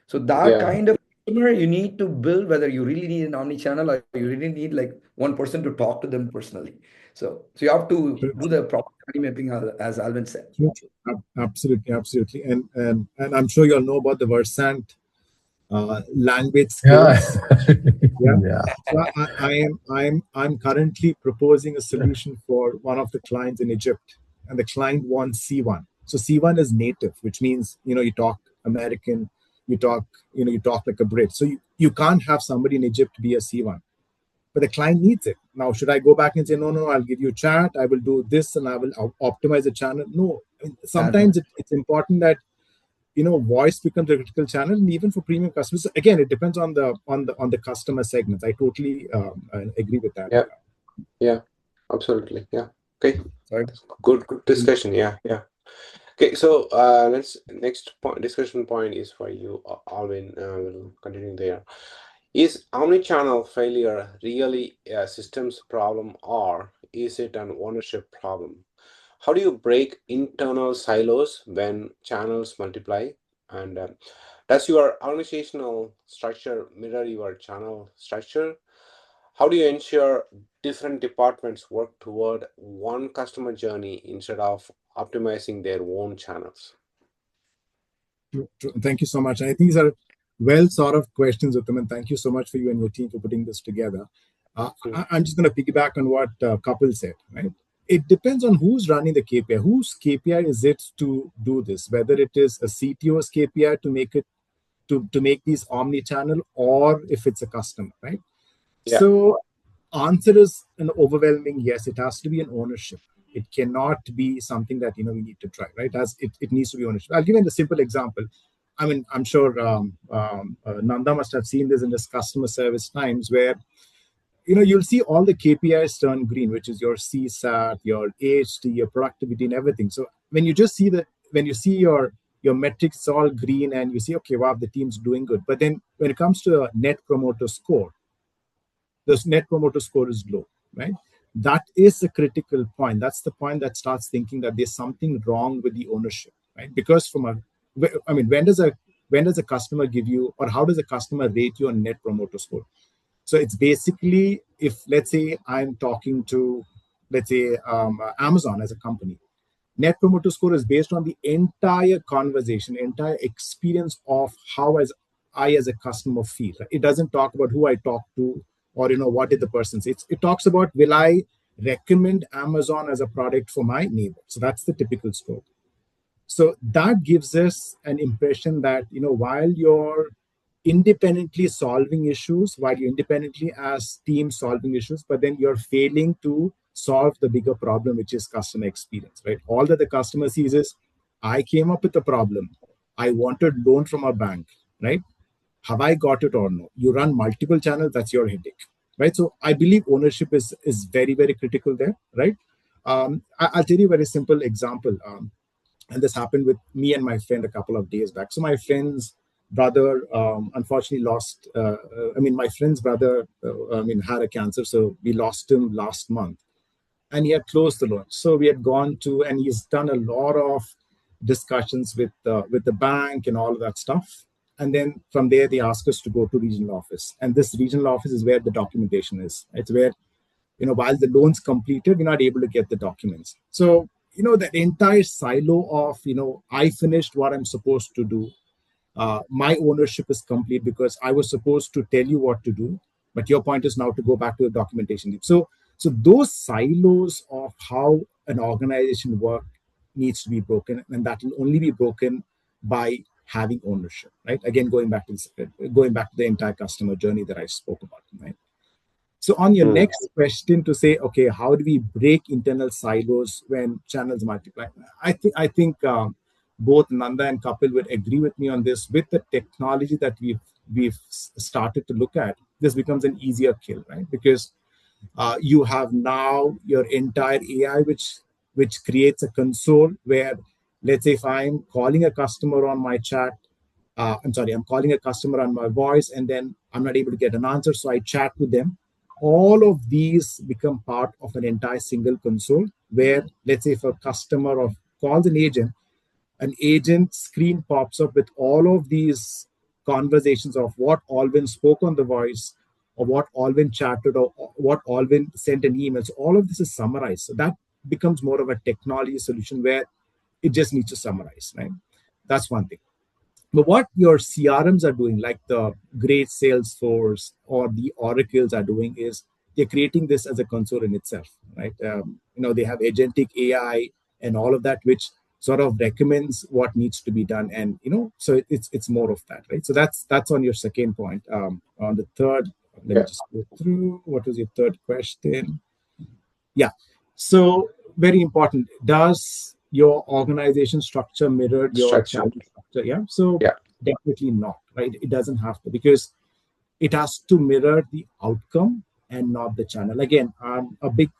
[SPEAKER 2] So that
[SPEAKER 1] Yeah.
[SPEAKER 2] kind of customer you need to build, whether you really need an omni-channel or you really need like one person to talk to them personally. So you have to
[SPEAKER 4] True,
[SPEAKER 2] do the proper journey mapping as Alvin said.
[SPEAKER 4] true, true. Absolutely, absolutely. And I'm sure you all know about the Versant language
[SPEAKER 3] Yeah.
[SPEAKER 4] skills. Yeah.
[SPEAKER 3] Yeah.
[SPEAKER 4] So I'm currently proposing a solution for one of the clients in Egypt, and the client wants C1. So C1 is native, which means you talk American, you talk you talk like a Brit. So you can't have somebody in Egypt be a C1, but the client needs it. Now, should I go back and say no, I'll give you chat, I will do this, and I will optimize the channel? No. I mean,
[SPEAKER 2] As
[SPEAKER 4] sometimes it's important that voice becomes a critical channel, and even for premium customers. Again, it depends on the customer segments. I totally agree with that.
[SPEAKER 1] Yeah. Yeah. Absolutely. Yeah. Okay.
[SPEAKER 2] sorry.
[SPEAKER 1] Good discussion. Yeah. Yeah. Okay. So let's next point discussion point is for you, Alvin. We'll continue there. Is omnichannel failure really a systems problem, or is it an ownership problem? How do you break internal silos when channels multiply? And does your organizational structure mirror your channel structure? How do you ensure different departments work toward one customer journey instead of optimizing their own channels?
[SPEAKER 4] Thank you so much. And I think these are well sort of questions, Uttam, and thank you so much for you and your team for putting this together.
[SPEAKER 1] Mm.
[SPEAKER 4] I'm just going to piggyback on what Kapil said, right? It depends on who's running the KPI. Whose KPI is it to do this? Whether it is a CTO's KPI to make it to make these omni-channel, or if it's a customer, right?
[SPEAKER 1] Yeah.
[SPEAKER 4] So answer is an overwhelming yes. It has to be an ownership. It cannot be something that we need to try, right? As it needs to be ownership. I'll give you a simple example. I mean, I'm sure Nanda must have seen this in his customer service times, where you'll see all the KPIs turn green, which is your CSAT, your AHT, your productivity, and everything. So when you see your metrics all green, and you see, okay, wow, the team's doing good. But then when it comes to a net promoter score, the net promoter score is low, right? That is a critical point. That's the point that starts thinking that there's something wrong with the ownership, right? Because when does a customer give you, or how does a customer rate you on net promoter score? So it's basically, if let's say I'm talking to, let's say Amazon as a company, net promoter score is based on the entire conversation, entire experience of how as I as a customer feel. It doesn't talk about who I talk to, or what did the person say. It talks about, will I recommend Amazon as a product for my neighbor? So that's the typical score. So that gives us an impression that while you're independently solving issues, while you're independently as teams solving issues, but then you're failing to solve the bigger problem, which is customer experience, right? All that the customer sees is, I came up with a problem, I wanted loan from a bank, right? Have I got it or no? You run multiple channels, that's your headache, right? So I believe ownership is very, very critical there, right? I'll tell you a very simple example. And this happened with me and my friend a couple of days back. So my friend's brother unfortunately lost. My friend's brother, had a cancer, so we lost him last month, and he had closed the loan. So we had gone to, and he's done a lot of discussions with the bank and all of that stuff. And then from there, they asked us to go to regional office, and this regional office is where the documentation is. It's where while the loan's completed, we're not able to get the documents. So, that entire silo of, I finished what I'm supposed to do. My ownership is complete because I was supposed to tell you what to do. But your point is now to go back to the documentation. So those silos of how an organization works needs to be broken. And that will only be broken by having ownership, right? Again, going back to the entire customer journey that I spoke about, right? So on your next question, to say, okay, how do we break internal silos when channels multiply? I think both Nanda and Kapil would agree with me on this. With the technology that we've started to look at, this becomes an easier kill, right? Because you have now your entire AI, which which creates a console where, let's say, if I'm calling a customer on my chat, I'm calling a customer on my voice, and then I'm not able to get an answer, so I chat with them. All of these become part of an entire single console where, let's say, if a customer or calls an agent screen pops up with all of these conversations of what Alvin spoke on the voice, or what Alvin chatted, or what Alvin sent an email. So all of this is summarized. So that becomes more of a technology solution where it just needs to summarize, right? That's one thing. But what your CRMs are doing, like the great Salesforce or the Oracles are doing, is they're creating this as a console in itself, right? They have agentic AI and all of that, which sort of recommends what needs to be done, and so it's more of that, right? So that's on your second point. On the third, let me
[SPEAKER 1] Yeah.
[SPEAKER 4] just go through. What was your third question? Yeah. So very important. Does your organization structure mirror your
[SPEAKER 1] Structure.
[SPEAKER 4] channel structure? Yeah. So
[SPEAKER 1] Yeah.
[SPEAKER 4] definitely not, right? It doesn't have to, because it has to mirror the outcome and not the channel. Again, I'm a big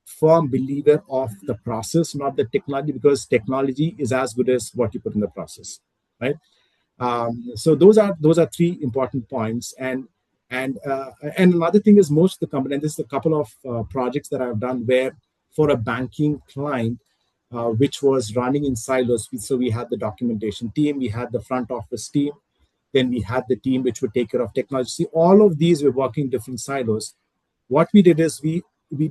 [SPEAKER 4] firm believer of the process, not the technology, because technology is as good as what you put in the process, right? So those are three important points. And another thing is, most of the company, and this is a couple of projects that I've done where, for a banking client, which was running in silos. So we had the documentation team, we had the front office team, then we had the team which would take care of technology. See, all of these were working different silos. What we did is we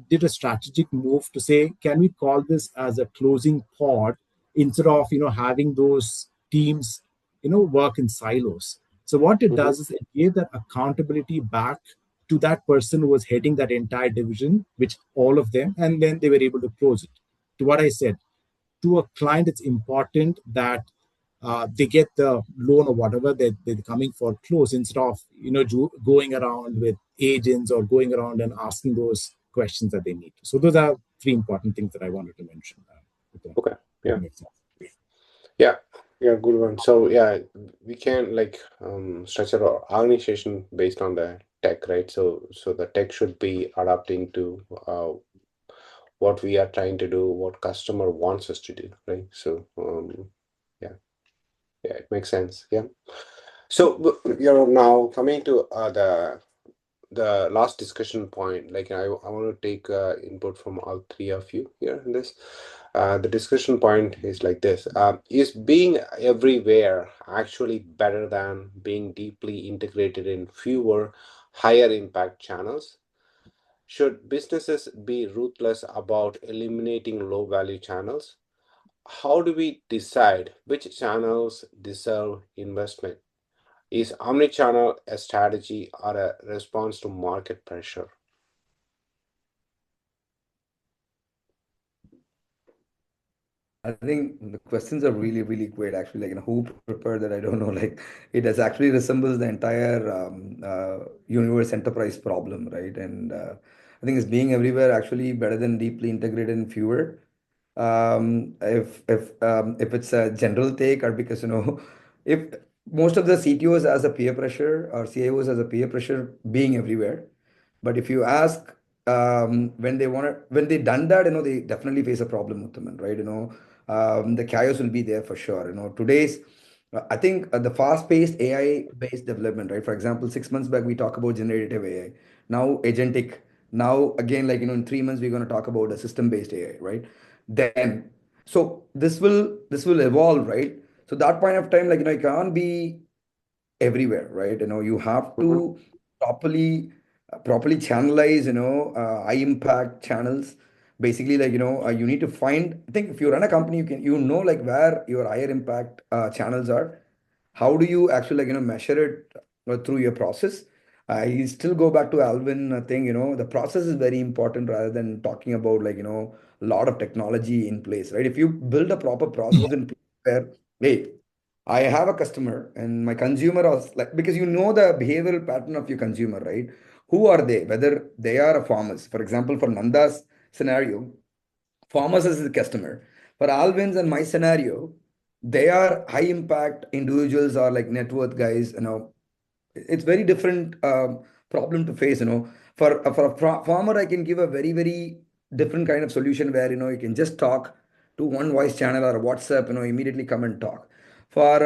[SPEAKER 4] did a strategic move to say, can we call this as a closing pod, instead of having those teams work in silos. So what it
[SPEAKER 1] Hmm.
[SPEAKER 4] does is, it gave that accountability back to that person who was heading that entire division, which all of them, and then they were able to close it. To what I said, to a client, it's important that they get the loan or whatever they're coming for close, instead of going around with agents or going around and asking those questions that they need. So those are three important things that I wanted to mention.
[SPEAKER 1] Okay.
[SPEAKER 4] That
[SPEAKER 1] Yeah.
[SPEAKER 4] makes sense.
[SPEAKER 1] Yeah. Yeah. Good one. So yeah, we can like structure our organization based on the tech, right? So the tech should be adapting to what we are trying to do, what customer wants us to do, right? So yeah, yeah, it makes sense. Yeah. So you're now coming to the last discussion point. Like I want to take input from all three of you here in this. The discussion point is like this: is being everywhere actually better than being deeply integrated in fewer, higher impact channels? Should businesses be ruthless about eliminating low value channels? How do we decide which channels deserve investment? Is omnichannel a strategy or a response to market pressure?
[SPEAKER 2] I think the questions are really, really great. Actually, like, who prepared that? I don't know. Like, it has actually resembles the entire universe enterprise problem, right? And I think it's being everywhere actually better than deeply integrated in fewer. If it's a general take, or because if most of the CTOs as a peer pressure, or CIOs as a peer pressure being everywhere, but if you ask when they done that, they definitely face a problem with them, right? The chaos will be there for sure. Today's I think the fast-paced AI-based development, right? For example, 6 months back we talk about generative AI, now agentic. Now again, like in 3 months we're going to talk about a system-based AI, right? Then, so this will evolve, right? So that point of time, like it can't be everywhere, right? You have
[SPEAKER 1] Mhm.
[SPEAKER 2] to properly properly channelize, high impact channels. Basically, like you need to find. I think if you run a company, you can like where your higher impact channels are. How do you actually like measure it through your process? I still go back to Alvin thing. The process is very important rather than talking about like a lot of technology in place, right? If you build a proper process in place where, hey, I have a customer and my consumer was like, because the behavioral pattern of your consumer, right? Who are they? Whether they are a farmers. For example, for Nanda's scenario, farmers is the customer. For Alvin's and my scenario, they are high impact individuals or like net worth guys. It's very different problem to face. For a farmer, I can give a very, very different kind of solution where you can just talk to one voice channel or a WhatsApp, immediately come and talk. For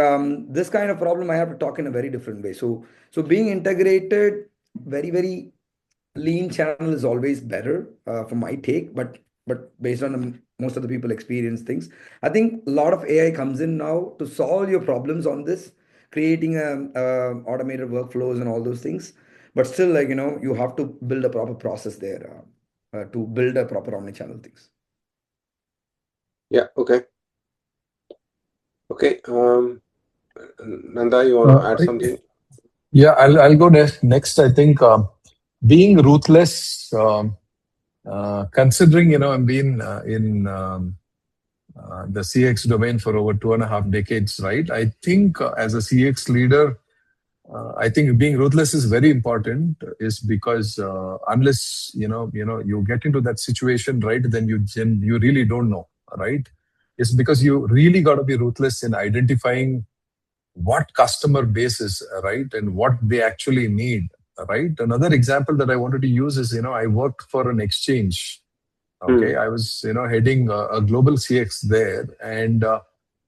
[SPEAKER 2] this kind of problem, I have to talk in a very different way. So being integrated, very very lean channel is always better for my take, but based on most of the people experience things, I think a lot of AI comes in now to solve your problems on this, creating automated workflows and all those things. But still, you have to build a proper process there to build a proper omnichannel things.
[SPEAKER 1] Yeah. Okay. Okay. Nanda, you want to add something?
[SPEAKER 3] Yeah, I'll go next. I think being ruthless, considering I've been in the CX domain for over 2.5 decades, right? I think as a CX leader, I think being ruthless is very important. Is because unless you get into that situation, right, then you really don't know, right? It's because you really got to be ruthless in identifying what customer base is, right, and what they actually need, right? Another example that I wanted to use is, I worked for an exchange. Okay, I was, heading a global CX there, and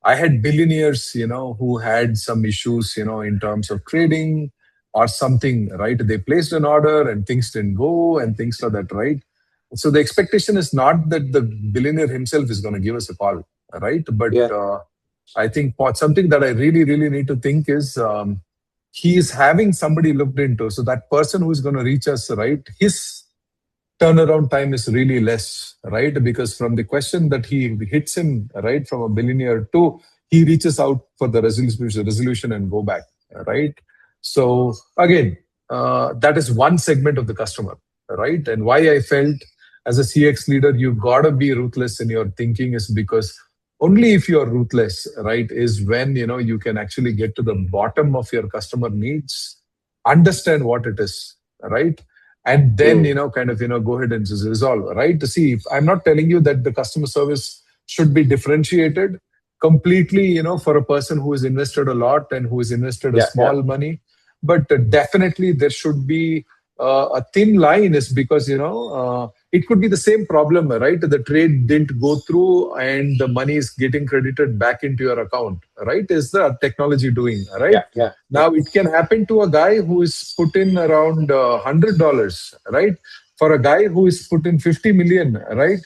[SPEAKER 3] I had billionaires, who had some issues, in terms of trading or something, right? They placed an order and things didn't go and things like that, right? So the expectation is not that the billionaire himself is going to give us a call, right? But
[SPEAKER 1] Yeah.
[SPEAKER 3] I think something that I really, really need to think is he is having somebody looked into. So that person who is going to reach us, right, his turnaround time is really less, right? Because from the question that he hits him, right, from a billionaire to he reaches out for the resolution and go back, right? So again, that is one segment of the customer, right? And why I felt as a CX leader, you gotta be ruthless in your thinking is because only if you are ruthless, right, is when you can actually get to the bottom of your customer needs, understand what it is, right, and then kind of go ahead and just resolve, right? To see, if I'm not telling you that the customer service should be differentiated completely, for a person who has invested a lot and who has invested a small money, but definitely there should be a thin line, is because it could be the same problem, right? The trade didn't go through and the money is getting credited back into your account, right? Is the technology doing, right? Now it can happen to a guy who is put in around $100, right? For a guy who is put in 50 million, right?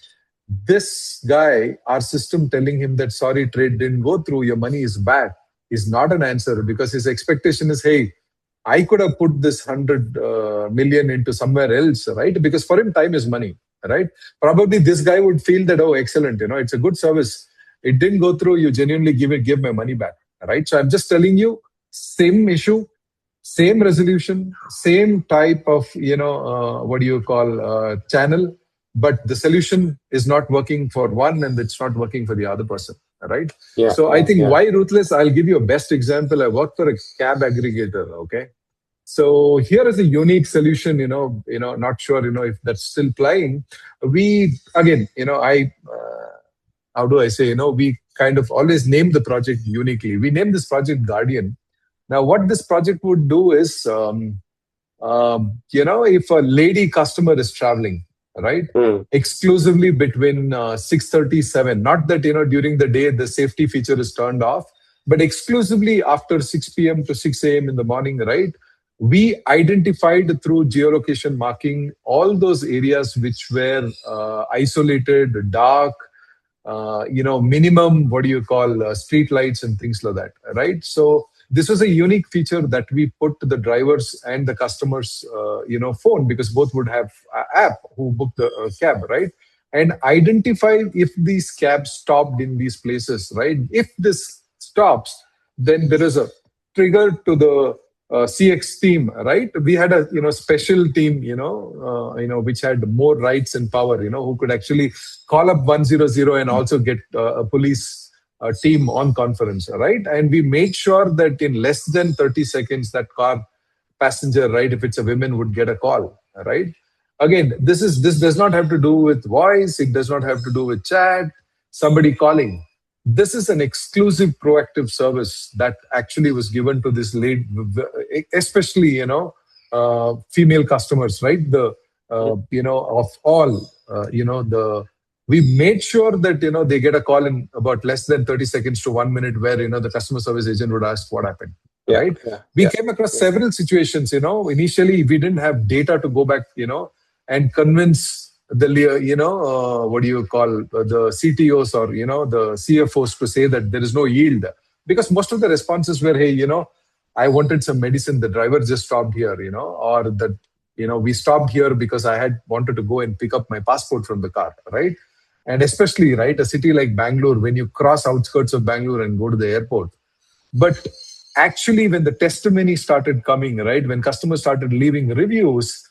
[SPEAKER 3] This guy, our system telling him that sorry, trade didn't go through, your money is back, is not an answer, because his expectation is, hey, I could have put this 100 million into somewhere else, right? Because for him, time is money, right? Probably this guy would feel that, oh, excellent, it's a good service. It didn't go through, you genuinely give my money back, right? So I'm just telling you, same issue, same resolution, same type of, channel, but the solution is not working for one and it's not working for the other person, right? So I think why ruthless, I'll give you a best example. I work for a cab aggregator, okay? So here is a unique solution, not sure, if that's still playing. We, again, how do I say, we kind of always name the project uniquely. We named this project Guardian. Now, what this project would do is, if a lady customer is traveling, right, exclusively between 6:37, not that, during the day the safety feature is turned off, but exclusively after 6 p.m. to 6 a.m. in the morning, right, we identified through geolocation marking all those areas which were isolated, dark, minimum, street lights and things like that, right? So this was a unique feature that we put to the drivers and the customers, phone, because both would have app who booked the cab, right? And identify if these cabs stopped in these places, right? If this stops, then there is a trigger to the CX team, right? We had a special team, which had more rights and power, who could actually call up 100 and also get a police team on conference, right? And we made sure that in less than 30 seconds, that car passenger, right, if it's a woman, would get a call, right? Again, this does not have to do with voice. It does not have to do with chat, somebody calling. This is an exclusive proactive service that actually was given to this lady, especially, female customers, right? The of all, we made sure that, they get a call in about less than 30 seconds to 1 minute where, the customer service agent would ask what happened,
[SPEAKER 1] Yeah,
[SPEAKER 3] right?
[SPEAKER 1] yeah,
[SPEAKER 3] We
[SPEAKER 1] yeah,
[SPEAKER 3] came across
[SPEAKER 1] yeah.
[SPEAKER 3] several situations, initially we didn't have data to go back, and convince the, what do you call, the CTOs or, the CFOs to say that there is no yield. Because most of the responses were, hey, I wanted some medicine, the driver just stopped here, or that, we stopped here because I had wanted to go and pick up my passport from the car, right? And especially, right, a city like Bangalore, when you cross outskirts of Bangalore and go to the airport. But actually, when the testimony started coming, right, when customers started leaving reviews,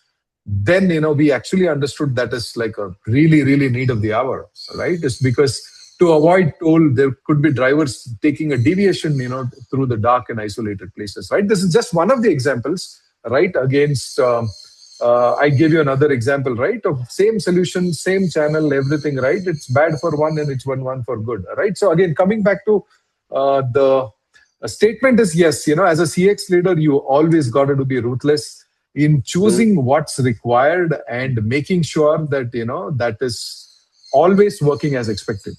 [SPEAKER 3] then, we actually understood that is like a really, really need of the hour, right? It's because to avoid toll, there could be drivers taking a deviation, through the dark and isolated places, right? This is just one of the examples, right? Against, I gave you another example, right? Of same solution, same channel, everything, right? It's bad for one and it's one for good, right? So again, coming back to the statement is yes, as a CX leader, you always got to be ruthless in
[SPEAKER 1] Mm.
[SPEAKER 3] choosing what's required and making sure that, that is always working as expected.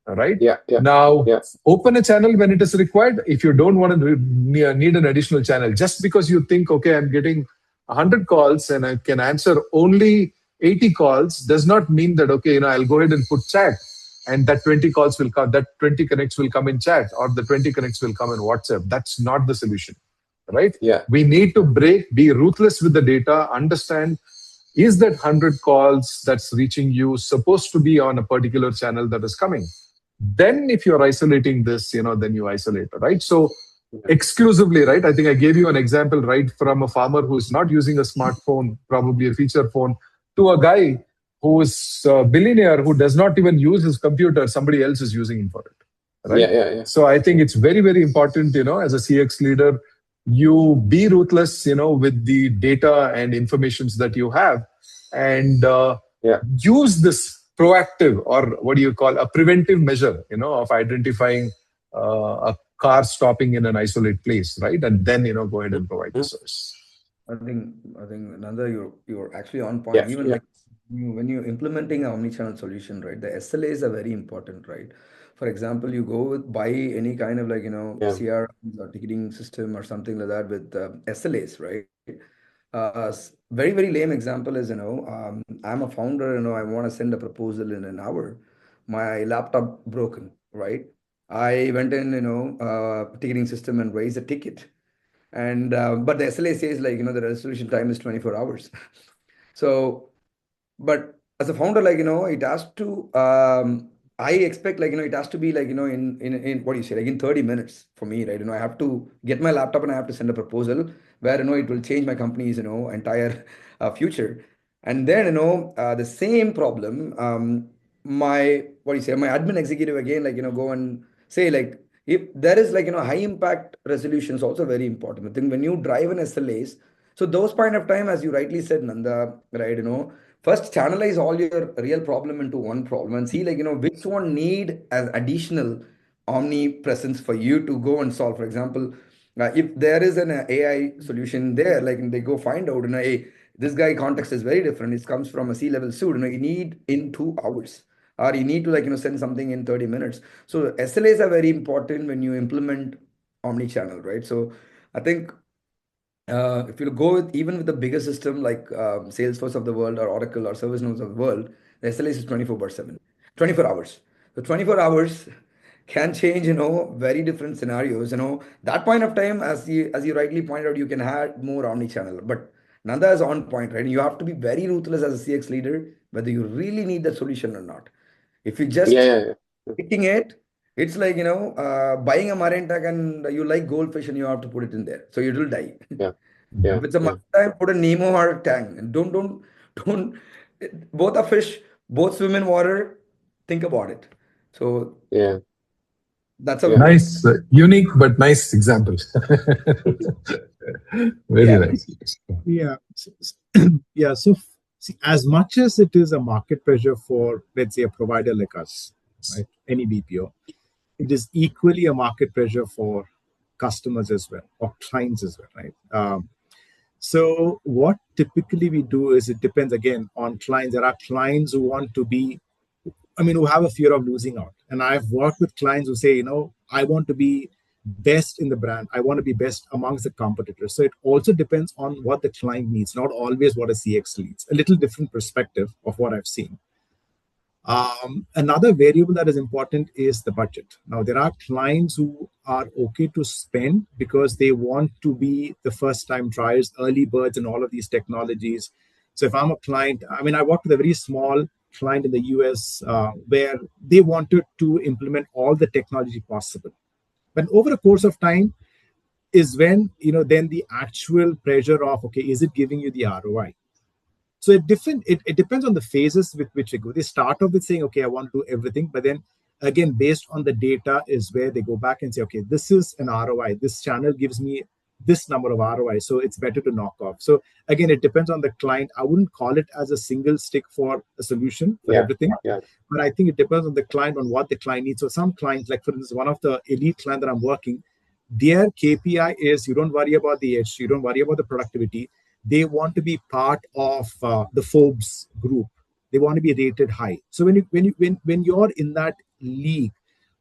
[SPEAKER 3] Right
[SPEAKER 1] Yeah, yeah,
[SPEAKER 3] now,
[SPEAKER 1] yeah,
[SPEAKER 3] open a channel when it is required. If you don't want to need an additional channel, just because you think, okay, I'm getting 100 calls and I can answer only 80 calls, does not mean that, okay, I'll go ahead and put chat and that 20 calls will come, that 20 connects will come in chat, or the 20 connects will come in WhatsApp. That's not the solution, right?
[SPEAKER 1] yeah.
[SPEAKER 3] We need to be ruthless with the data, understand, is that 100 calls that's reaching you supposed to be on a particular channel that is coming? Then if you're isolating this, then you isolate, right? So exclusively, right? I think I gave you an example, right, from a farmer who's not using a smartphone, probably a feature phone, to a guy who is a billionaire who does not even use his computer. Somebody else is using him for it, right?
[SPEAKER 1] Yeah, yeah, yeah.
[SPEAKER 3] So I think it's very, very important, as a CX leader, you be ruthless, with the data and informations that you have, and
[SPEAKER 1] Yeah,
[SPEAKER 3] use this proactive, or what do you call, a preventive measure, of identifying a car stopping in an isolated place, right? And then, go ahead and provide the
[SPEAKER 1] mm,
[SPEAKER 3] service.
[SPEAKER 2] I think Nanda, you're actually on
[SPEAKER 1] yeah,
[SPEAKER 2] point. Even
[SPEAKER 1] yeah,
[SPEAKER 2] like when you're implementing an omnichannel solution, right? The SLAs are very important, right? For example, you go with buy any kind of like
[SPEAKER 1] yeah.
[SPEAKER 2] CRM or ticketing system or something like that with SLAs, right? Very very lame example is I'm a founder. I want to send a proposal in an hour. My laptop broken, right? I went in ticketing system and raised a ticket, and but the SLA says like the resolution time is 24 hours. So but as a founder, like it has to I expect like it has to be like in what do you say, like in 30 minutes for me, right? I have to get my laptop and I have to send a proposal where it will change my company's entire future. And then the same problem, my what do you say, my admin executive again, like go and say like, if there is like high impact resolutions also very important. I think when you drive an SLAs, so those point of time, as you rightly said, Nanda, right? First channelize all your real problem into one problem and see like which one need as additional omnipresence for you to go and solve. For example, if there is an AI solution there, like they go find out, hey, this guy context is very different, it comes from a C-level suit, you need in 2 hours, or you need to like send something in 30 minutes. So SLAs are very important when you implement omni-channel, right? So I think if you go with even with the bigger system like Salesforce of the world or Oracle or ServiceNow of the world, the SLA is 24/7, 24 hours. So 24 hours can change, very different scenarios. That point of time, as you rightly pointed out, you can add more omni-channel. But Nanda is on point, right? You have to be very ruthless as a CX leader, whether you really need the solution or not. If you
[SPEAKER 1] Yeah,
[SPEAKER 2] just
[SPEAKER 1] yeah, yeah.
[SPEAKER 2] picking it, it's like buying a marine tag and you like goldfish and you have to put it in there, so it will die.
[SPEAKER 1] Yeah,
[SPEAKER 2] If
[SPEAKER 1] yeah,
[SPEAKER 2] it's a
[SPEAKER 1] yeah,
[SPEAKER 2] maritime, put a Nemo or a Tang. And don't. Both are fish. Both swim in water. Think about it. So
[SPEAKER 1] yeah,
[SPEAKER 2] that's a
[SPEAKER 1] yeah.
[SPEAKER 3] Nice, unique, but nice example. Very
[SPEAKER 2] yeah.
[SPEAKER 3] nice.
[SPEAKER 4] Yeah. Yeah. So, see, as much as it is a market pressure for, let's say, a provider like us, right, any BPO, it is equally a market pressure for customers as well, or clients as well, right? So what typically we do is, it depends again on clients. There are clients who want to be, who have a fear of losing out. And I've worked with clients who say, I want to be best in the brand. I want to be best amongst the competitors. So it also depends on what the client needs, not always what a CX needs. A little different perspective of what I've seen. Another variable that is important is the budget. Now, there are clients who are okay to spend because they want to be the first time tryers, early birds, and all of these technologies. So if I'm a client, I worked with a very small client in the US where they wanted to implement all the technology possible. But over a course of time is when, then the actual pressure of, okay, is it giving you the ROI? So it depends on the phases with which they go. They start off with saying, okay, I want to do everything. But then again, based on the data is where they go back and say, okay, this is an ROI. This channel gives me this number of ROI. So it's better to knock off. So again, it depends on the client. I wouldn't call it as a single stick for a solution for everything.
[SPEAKER 1] Yeah.
[SPEAKER 4] But I think it depends on the client, on what the client needs. So some clients, like for instance, one of the elite clients that I'm working, their KPI is, you don't worry about the edge, you don't worry about the productivity. They want to be part of the Forbes group. They want to be rated high. So when you're in that league,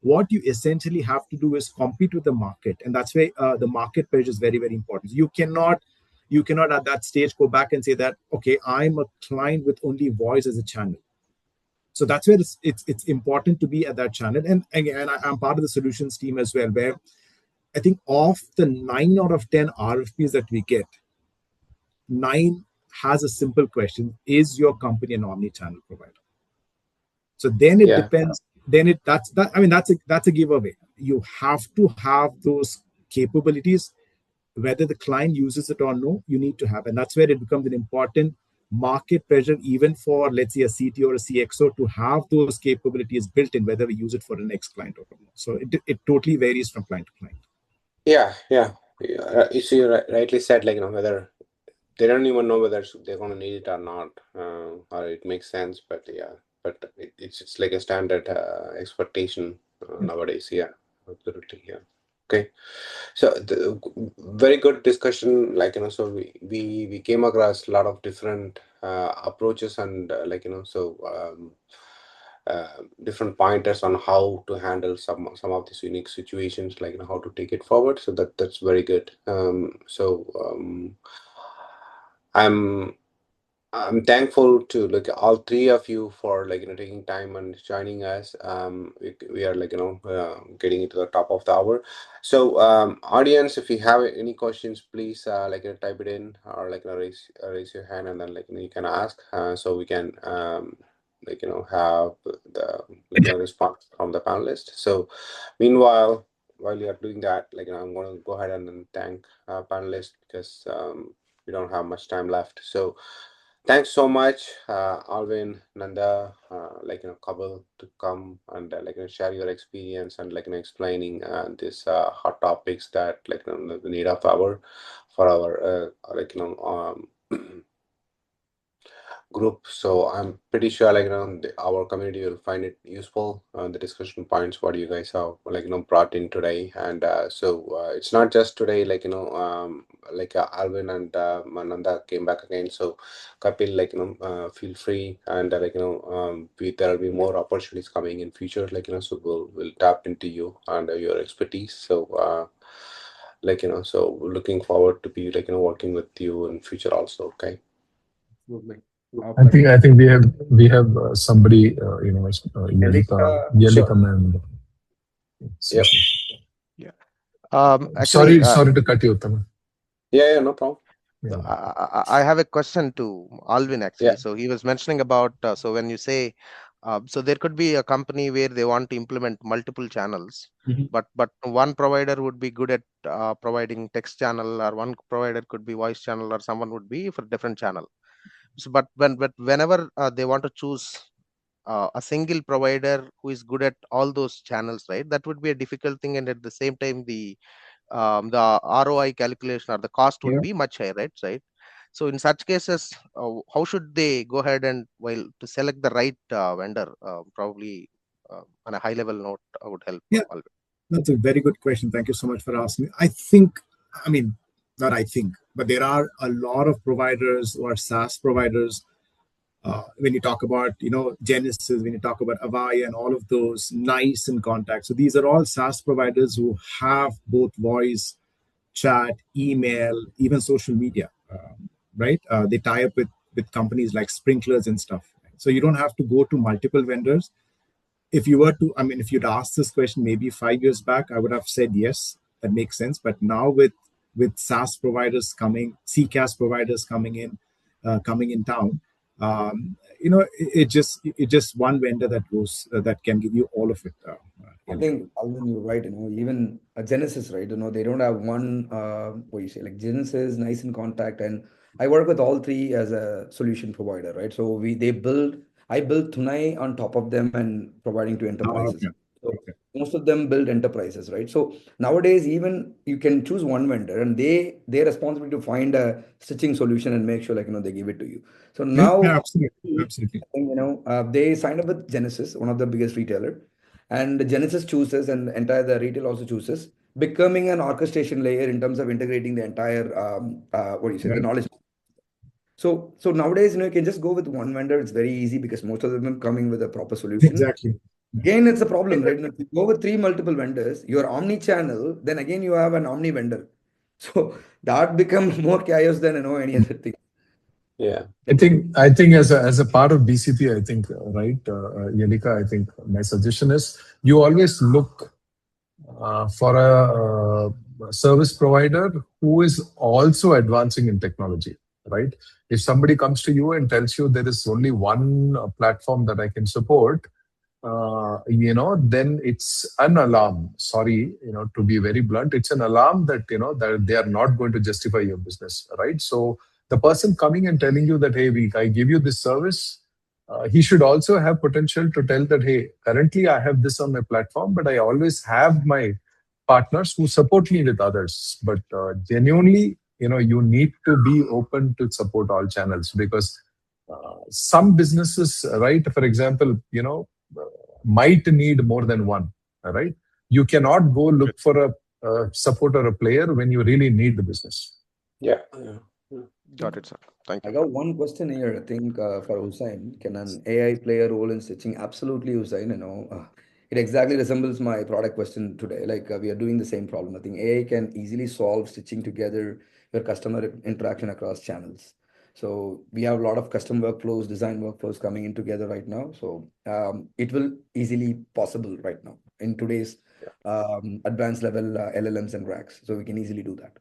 [SPEAKER 4] what you essentially have to do is compete with the market, and that's where the market pressure is very, very important. You cannot at that stage go back and say that, okay, I'm a client with only voice as a channel. So that's where it's important to be at that channel. And again, I'm part of the solutions team as well, where I think of the 9 out of 10 RFPs that we get, 9 has a simple question: is your company an omni-channel provider? So then it depends. Then that's a giveaway. You have to have those capabilities, whether the client uses it or no. You need to have, and that's where it becomes an important market pressure, even for, let's say, a CTO or a CXO, to have those capabilities built in, whether we use it for the next client or not. So it totally varies from client to client.
[SPEAKER 1] Yeah. You see, you rightly said, whether they don't even know whether they're going to need it or not, or it makes sense. But it's like a standard expectation nowadays. Yeah, absolutely. Yeah. Okay. So very good discussion. So we came across a lot of different approaches and different pointers on how to handle some of these unique situations, how to take it forward. So that's very good. I'm thankful to all three of you for taking time and joining us. We are getting into the top of the hour. So audience, if you have any questions, please type it in, or raise your hand, and then you can ask, so we can have the response from the panelists. So meanwhile, while you are doing that, I'm going to go ahead and then thank panelists, because we don't have much time left. So thanks so much, Alvin, Nanda, Kabul, to come and share your experience and explaining these hot topics that the need of our for our group. So I'm pretty sure our community will find it useful, the discussion points what you guys have brought in today. And so it's not just today, Alvin and Mananda came back again. So Kapil, feel free, and there will be more opportunities coming in future, so we'll tap into you and your expertise. So so looking forward to be working with you in future also. Okay.
[SPEAKER 3] I think we have somebody, Yelika and
[SPEAKER 1] Yep.
[SPEAKER 5] Yeah.
[SPEAKER 3] sorry
[SPEAKER 5] Actually,
[SPEAKER 3] to cut you, Uttama.
[SPEAKER 1] Yeah, no problem.
[SPEAKER 5] so I have a question to Alvin actually.
[SPEAKER 1] Yeah.
[SPEAKER 5] So he was mentioning about, so when you say, so there could be a company where they want to implement multiple channels, but one provider would be good at providing text channel, or one provider could be voice channel, or someone would be for different channel. So, but whenever they want to choose a single provider who is good at all those channels, right? That would be a difficult thing, and at the same time, the ROI calculation or the cost would be much higher, right? So in such cases, how should they go ahead and, while to select the right vendor, probably on a high level note would help.
[SPEAKER 4] Yeah, that's a very good question. Thank you so much for asking. I think, not I think, but there are a lot of providers who are SaaS providers. When you talk about, Genesis, when you talk about Avaya and all of those, Nice and Contact. So these are all SaaS providers who have both voice, chat, email, even social media, right? They tie up with companies like sprinklers and stuff. So you don't have to go to multiple vendors. If you were to, I mean, if you'd asked this question maybe 5 years back, I would have said yes, that makes sense. But now with SaaS providers coming, CCaaS providers coming in town, it just one vendor that goes that can give you all of it.
[SPEAKER 2] I think, Alvin, you're right. Even Genesis, right? They don't have one, what you say, like Genesis, Nice and Contact, and I work with all three as a solution provider, right? So I build Tunai on top of them and providing to enterprises.
[SPEAKER 4] Okay.
[SPEAKER 2] So
[SPEAKER 4] Okay.
[SPEAKER 2] most of them build enterprises, right? So nowadays, even you can choose one vendor, and they're responsible to find a stitching solution and make sure, like they give it to you. So
[SPEAKER 4] Yeah,
[SPEAKER 2] now,
[SPEAKER 4] absolutely,
[SPEAKER 2] I
[SPEAKER 4] absolutely.
[SPEAKER 2] think, they signed up with Genesis, one of the biggest retailer, and Genesis chooses, and entire the retail also chooses, becoming an orchestration layer in terms of integrating the entire what do you say, the
[SPEAKER 4] Right.
[SPEAKER 2] knowledge. So nowadays, you can just go with one vendor. It's very easy because most of them are coming with a proper solution.
[SPEAKER 4] Exactly.
[SPEAKER 2] Again, it's a problem, right? If you go with three multiple vendors, you're omni-channel, then again you have an omni vendor. So that becomes more chaos than any other thing.
[SPEAKER 1] Yeah.
[SPEAKER 3] I think as a part of BCP, I think right, Yelika, I think my suggestion is you always look for a service provider who is also advancing in technology, right? If somebody comes to you and tells you there is only one platform that I can support, then it's an alarm. Sorry, to be very blunt, it's an alarm that, that they are not going to justify your business, right? So the person coming and telling you that, hey, I give you this service, he should also have potential to tell that, hey, currently I have this on my platform, but I always have my partners who support me with others. But genuinely, you need to be open to support all channels because some businesses, right, for example, might need more than one, right? You cannot go look for a support or a player when you really need the business.
[SPEAKER 1] Yeah. Yeah. Yeah.
[SPEAKER 5] Got it, sir. Thank
[SPEAKER 2] I
[SPEAKER 5] you.
[SPEAKER 2] got one question here, I think, for Hussain. Can an AI play a role in stitching? Absolutely, Hussain. It exactly resembles my product question today. Like we are doing the same problem. I think AI can easily solve stitching together your customer interaction across channels. So we have a lot of custom workflows, design workflows coming in together right now. So it will easily possible right now in today's advanced level LLMs and racks. So we can easily do that.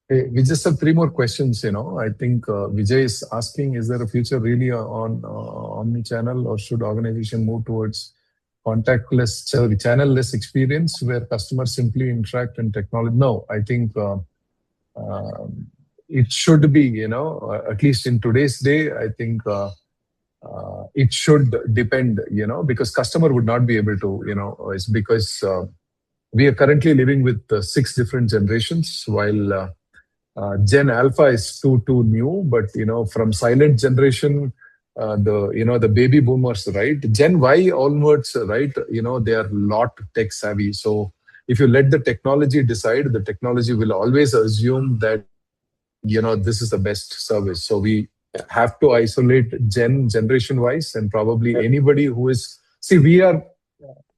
[SPEAKER 3] Hey, we just have three more questions. I think Vijay is asking, is there a future really on omni-channel, or should organization move towards contactless, channel-less experience where customers simply interact and technology? No, I think it should be, at least in today's day, I think it should depend, because customer would not be able to, it's because we are currently living with six different generations, while Gen Alpha is too new, but from silent generation, the baby boomers, right? Gen Y onwards, right? They are lot tech savvy. So if you let the technology decide, the technology will always assume that this is the best service. So we have to isolate generation wise, and probably anybody who is, see, we are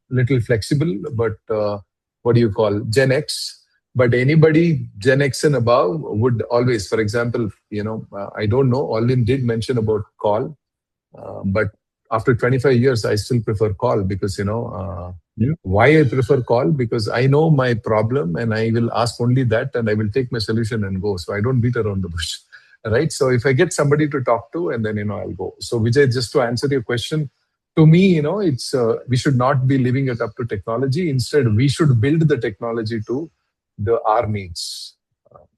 [SPEAKER 3] little flexible, but what do you call Gen X? But anybody Gen X and above would always, for example, I don't know, Olin did mention about call, but after 25 years, I still prefer call because, why I prefer call? Because I know my problem and I will ask only that and I will take my solution and go. So I don't beat around the bush, right? So if I get somebody to talk to, and then, I'll go. So Vijay, just to answer your question, to me, it's we should not be leaving it up to technology. Instead, we should build the technology to our needs.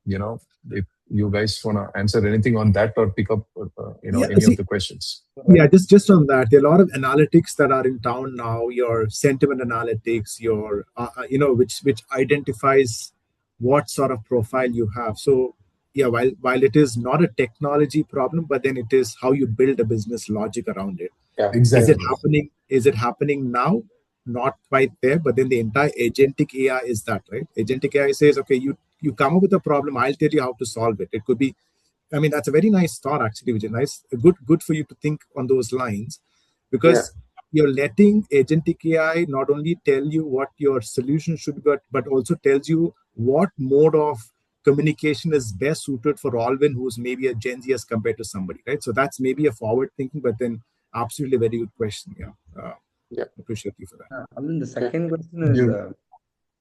[SPEAKER 3] If you guys want to answer anything on that or pick up, any of the questions.
[SPEAKER 4] Yeah, just on that, there are a lot of analytics that are in town now. Your sentiment analytics, your which identifies what sort of profile you have. So yeah, while it is not a technology problem, but then it is how you build a business logic around it.
[SPEAKER 1] Yeah.
[SPEAKER 3] Exactly.
[SPEAKER 4] Is it happening now? Not quite there, but then the entire agentic AI is that, right? Agentic AI says, okay, you come up with a problem, I'll tell you how to solve it. It could be, I mean, that's a very nice thought, actually, which is nice, good for you to think on those lines,
[SPEAKER 1] Yeah.
[SPEAKER 4] because you're letting agentic AI not only tell you what your solution should be, but also tells you what mode of communication is best suited for Alvin, who's maybe a Gen Z as compared to somebody, right? So that's maybe a forward thinking, but then absolutely very good question. Yeah.
[SPEAKER 1] Yeah.
[SPEAKER 4] Appreciate you for that.
[SPEAKER 2] I mean, the
[SPEAKER 1] Okay.
[SPEAKER 2] second question is
[SPEAKER 3] You,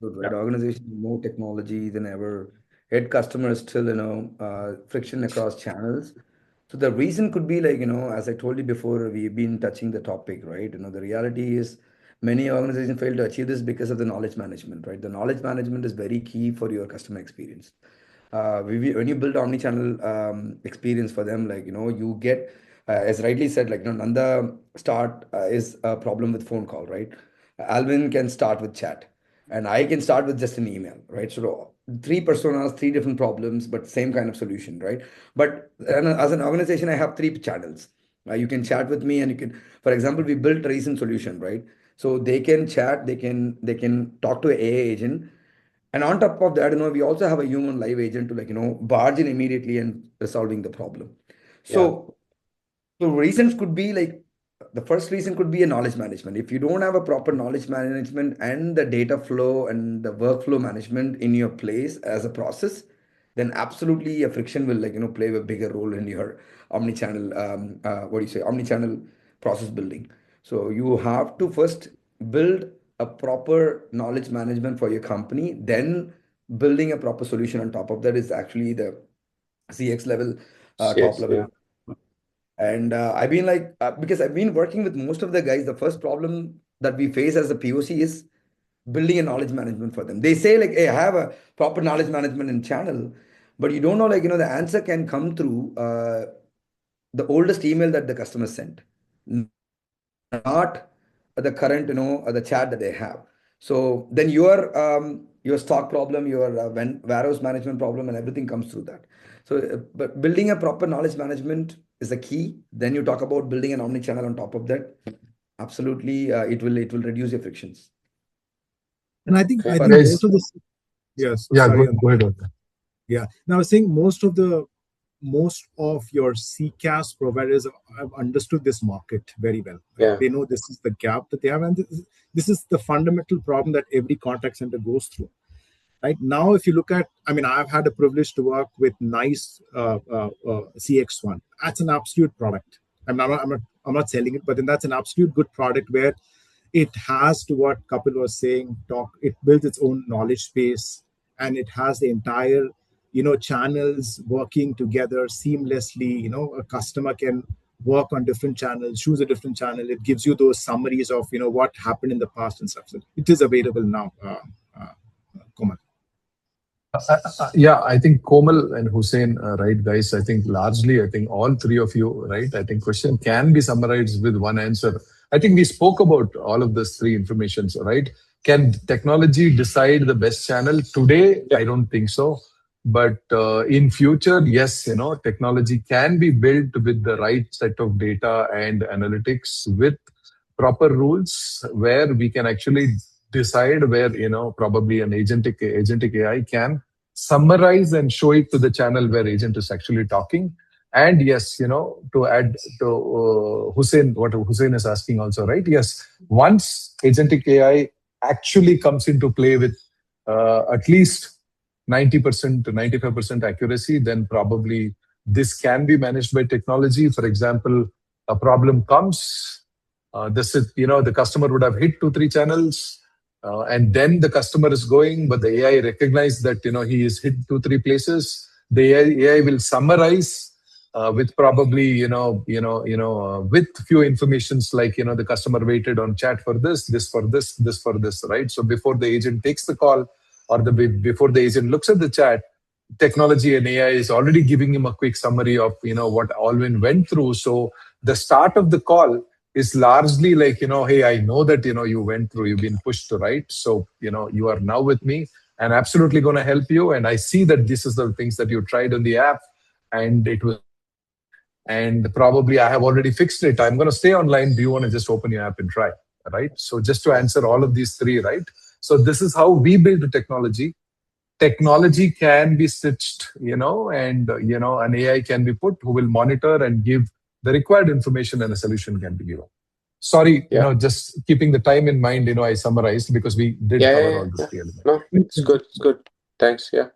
[SPEAKER 2] good, right?
[SPEAKER 3] yeah.
[SPEAKER 2] Organization, more technology than ever. Head customers still, friction across channels. So the reason could be like, as I told you before, we've been touching the topic, right? The reality is many organizations fail to achieve this because of the knowledge management, right? The knowledge management is very key for your customer experience. When you build omni-channel experience for them, like, you get, as rightly said, like, Nanda start is a problem with phone call, right? Alvin can start with chat, and I can start with just an email, right? So three personas, three different problems, but same kind of solution, right? But as an organization, I have three channels. You can chat with me, and you can, for example, we built a recent solution, right? So they can chat, they can talk to an AI agent, and on top of that, we also have a human live agent to, like, barge in immediately and resolving the problem.
[SPEAKER 1] Yeah.
[SPEAKER 2] So reasons could be like, the first reason could be a knowledge management. If you don't have a proper knowledge management and the data flow and the workflow management in your place as a process, then absolutely a friction will, like, play a bigger role in your omni-channel, omni-channel process building. So you have to first build a proper knowledge management for your company, then building a proper solution on top of that is actually the CX level, top
[SPEAKER 1] Yes.
[SPEAKER 2] level.
[SPEAKER 1] Yeah.
[SPEAKER 2] And I've been like, because I've been working with most of the guys, the first problem that we face as a POC is building a knowledge management for them. They say, like, hey, I have a proper knowledge management in channel, but you don't know, like, the answer can come through the oldest email that the customer sent, not the current, the chat that they have. So then your stock problem, your warehouse management problem, and everything comes through that. So, but building a proper knowledge management is the key. Then you talk about building an omni-channel on top of that. Absolutely, it will reduce your frictions.
[SPEAKER 4] And I think
[SPEAKER 1] Okay.
[SPEAKER 4] most
[SPEAKER 3] Guys,
[SPEAKER 4] of the, yes,
[SPEAKER 3] yeah,
[SPEAKER 4] sorry.
[SPEAKER 3] go ahead.
[SPEAKER 4] Yeah. Now I was saying most of your CCaaS providers have understood this market very well. Right?
[SPEAKER 1] Yeah.
[SPEAKER 4] They know this is the gap that they have, and this is the fundamental problem that every contact center goes through. Right now, if you look at, I mean, I've had the privilege to work with Nice CX1. That's an absolute product. I'm not selling it, but then that's an absolute good product where it has, to what Kapil was saying, it builds its own knowledge base, and it has the entire channels working together seamlessly. A customer can work on different channels, choose a different channel. It gives you those summaries of what happened in the past and stuff. So it is available now, Komal.
[SPEAKER 3] Yeah, I think Komal and Hussein, right, guys. I think largely, I think all three of you, right. I think question can be summarized with one answer. I think we spoke about all of these three informations, right? Can technology decide the best channel today?
[SPEAKER 1] Yeah.
[SPEAKER 3] I don't think so. But in future, yes, technology can be built with the right set of data and analytics with proper rules where we can actually decide where probably an agentic AI can summarize and show it to the channel where agent is actually talking. And yes, to add to Hussein, what Hussein is asking also, right? Yes, once agentic AI actually comes into play with at least 90% to 95% accuracy, then probably this can be managed by technology. For example, a problem comes, this is, the customer would have hit 2, 3 channels, and then the customer is going, but the AI recognized that he is hit 2, 3 places. The AI will summarize with probably with few informations like the customer waited on chat for this for this for this, right? So before the agent takes the call or before the agent looks at the chat, technology and AI is already giving him a quick summary of what Alvin went through. So the start of the call is largely like, hey, I know that you went through, you've been pushed to right. So you are now with me and absolutely going to help you. And I see that this is the things that you tried on the app and it was, and probably I have already fixed it. I'm going to stay online. Do you want to just open your app and try? Right. So just to answer all of these three, right? So this is how we build the technology. technology can be stitched, and an AI can be put who will monitor and give the required information, and a solution can be given. Sorry, just keeping the time in mind, I summarized because we did cover all this clearly.
[SPEAKER 1] No, it's good. It's good. Thanks. Yeah.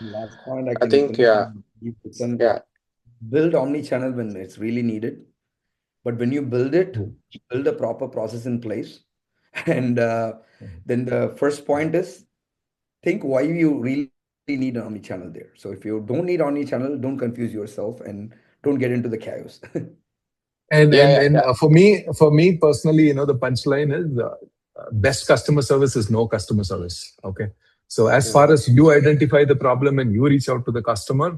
[SPEAKER 2] Last point I
[SPEAKER 1] I
[SPEAKER 2] can
[SPEAKER 1] think,
[SPEAKER 2] you can
[SPEAKER 1] yeah.
[SPEAKER 2] build omni-channel when it's really needed. But when you build it, build a proper process in place. And then the first point is think why you really need an omni-channel there. So if you don't need omni-channel, don't confuse yourself and don't get into the chaos.
[SPEAKER 3] And for me personally, the punchline is best customer service is no customer service. Okay. So as far as you identify the problem and you reach out to the customer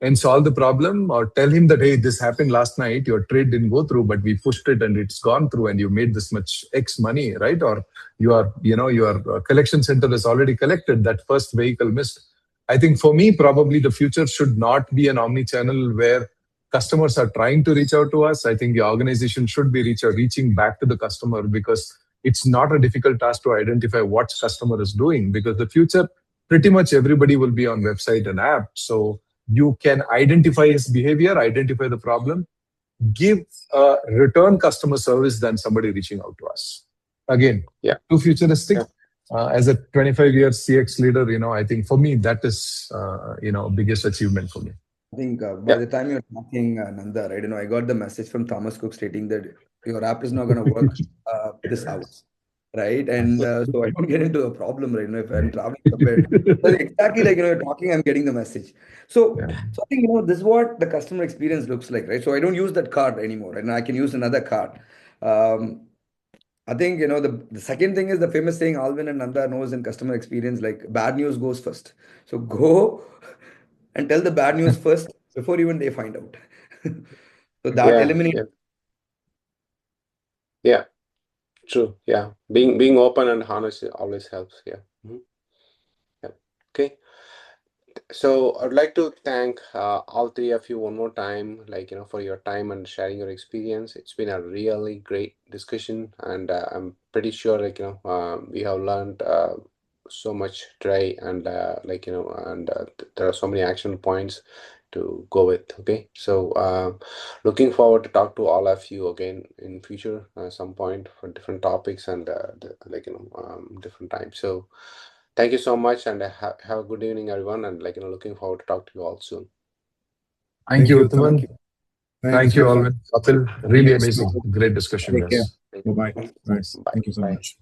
[SPEAKER 3] and solve the problem, or tell him that, hey, this happened last night, your trade didn't go through, but we pushed it and it's gone through and you made this much X money, right? Or your collection center has already collected that first vehicle missed. I think for me, probably the future should not be an omni-channel where customers are trying to reach out to us. I think the organization should be reaching back to the customer, because it's not a difficult task to identify what customer is doing, because the future, pretty much everybody will be on website and app. So you can identify his behavior, identify the problem, give a return customer service than somebody reaching out to us. Again, too futuristic. As a 25-year CX leader, I think for me, that is, biggest achievement for me.
[SPEAKER 2] I think by the time you're talking, Nanda, right, I got the message from Thomas Cook stating that your app is not going to work this hours, right? And so I don't get into a problem, right? If I'm traveling somewhere, exactly like you're talking, I'm getting the message. So I think this is what the customer experience looks like, right? So I don't use that card anymore, and I can use another card. I think the second thing is the famous saying Alvin and Nanda knows in customer experience, like bad news goes first. So go and tell the bad news first before even they find out. So that eliminates.
[SPEAKER 1] Yeah, true. Yeah, being open and honest always helps. Yeah. Yeah. Okay. So I'd like to thank all three of you one more time, for your time and sharing your experience. It's been a really great discussion, and I'm pretty sure, we have learned so much today, and there are so many action points to go with. Okay, so looking forward to talk to all of you again in future some point for different topics and different times. So thank you so much, and have a good evening, everyone, and looking forward to talk to you all soon.
[SPEAKER 3] Thank you, Uthaman. Thank you, Alvin. Kapil, really amazing. Great discussion, guys.
[SPEAKER 4] Bye-bye. Thank you so much.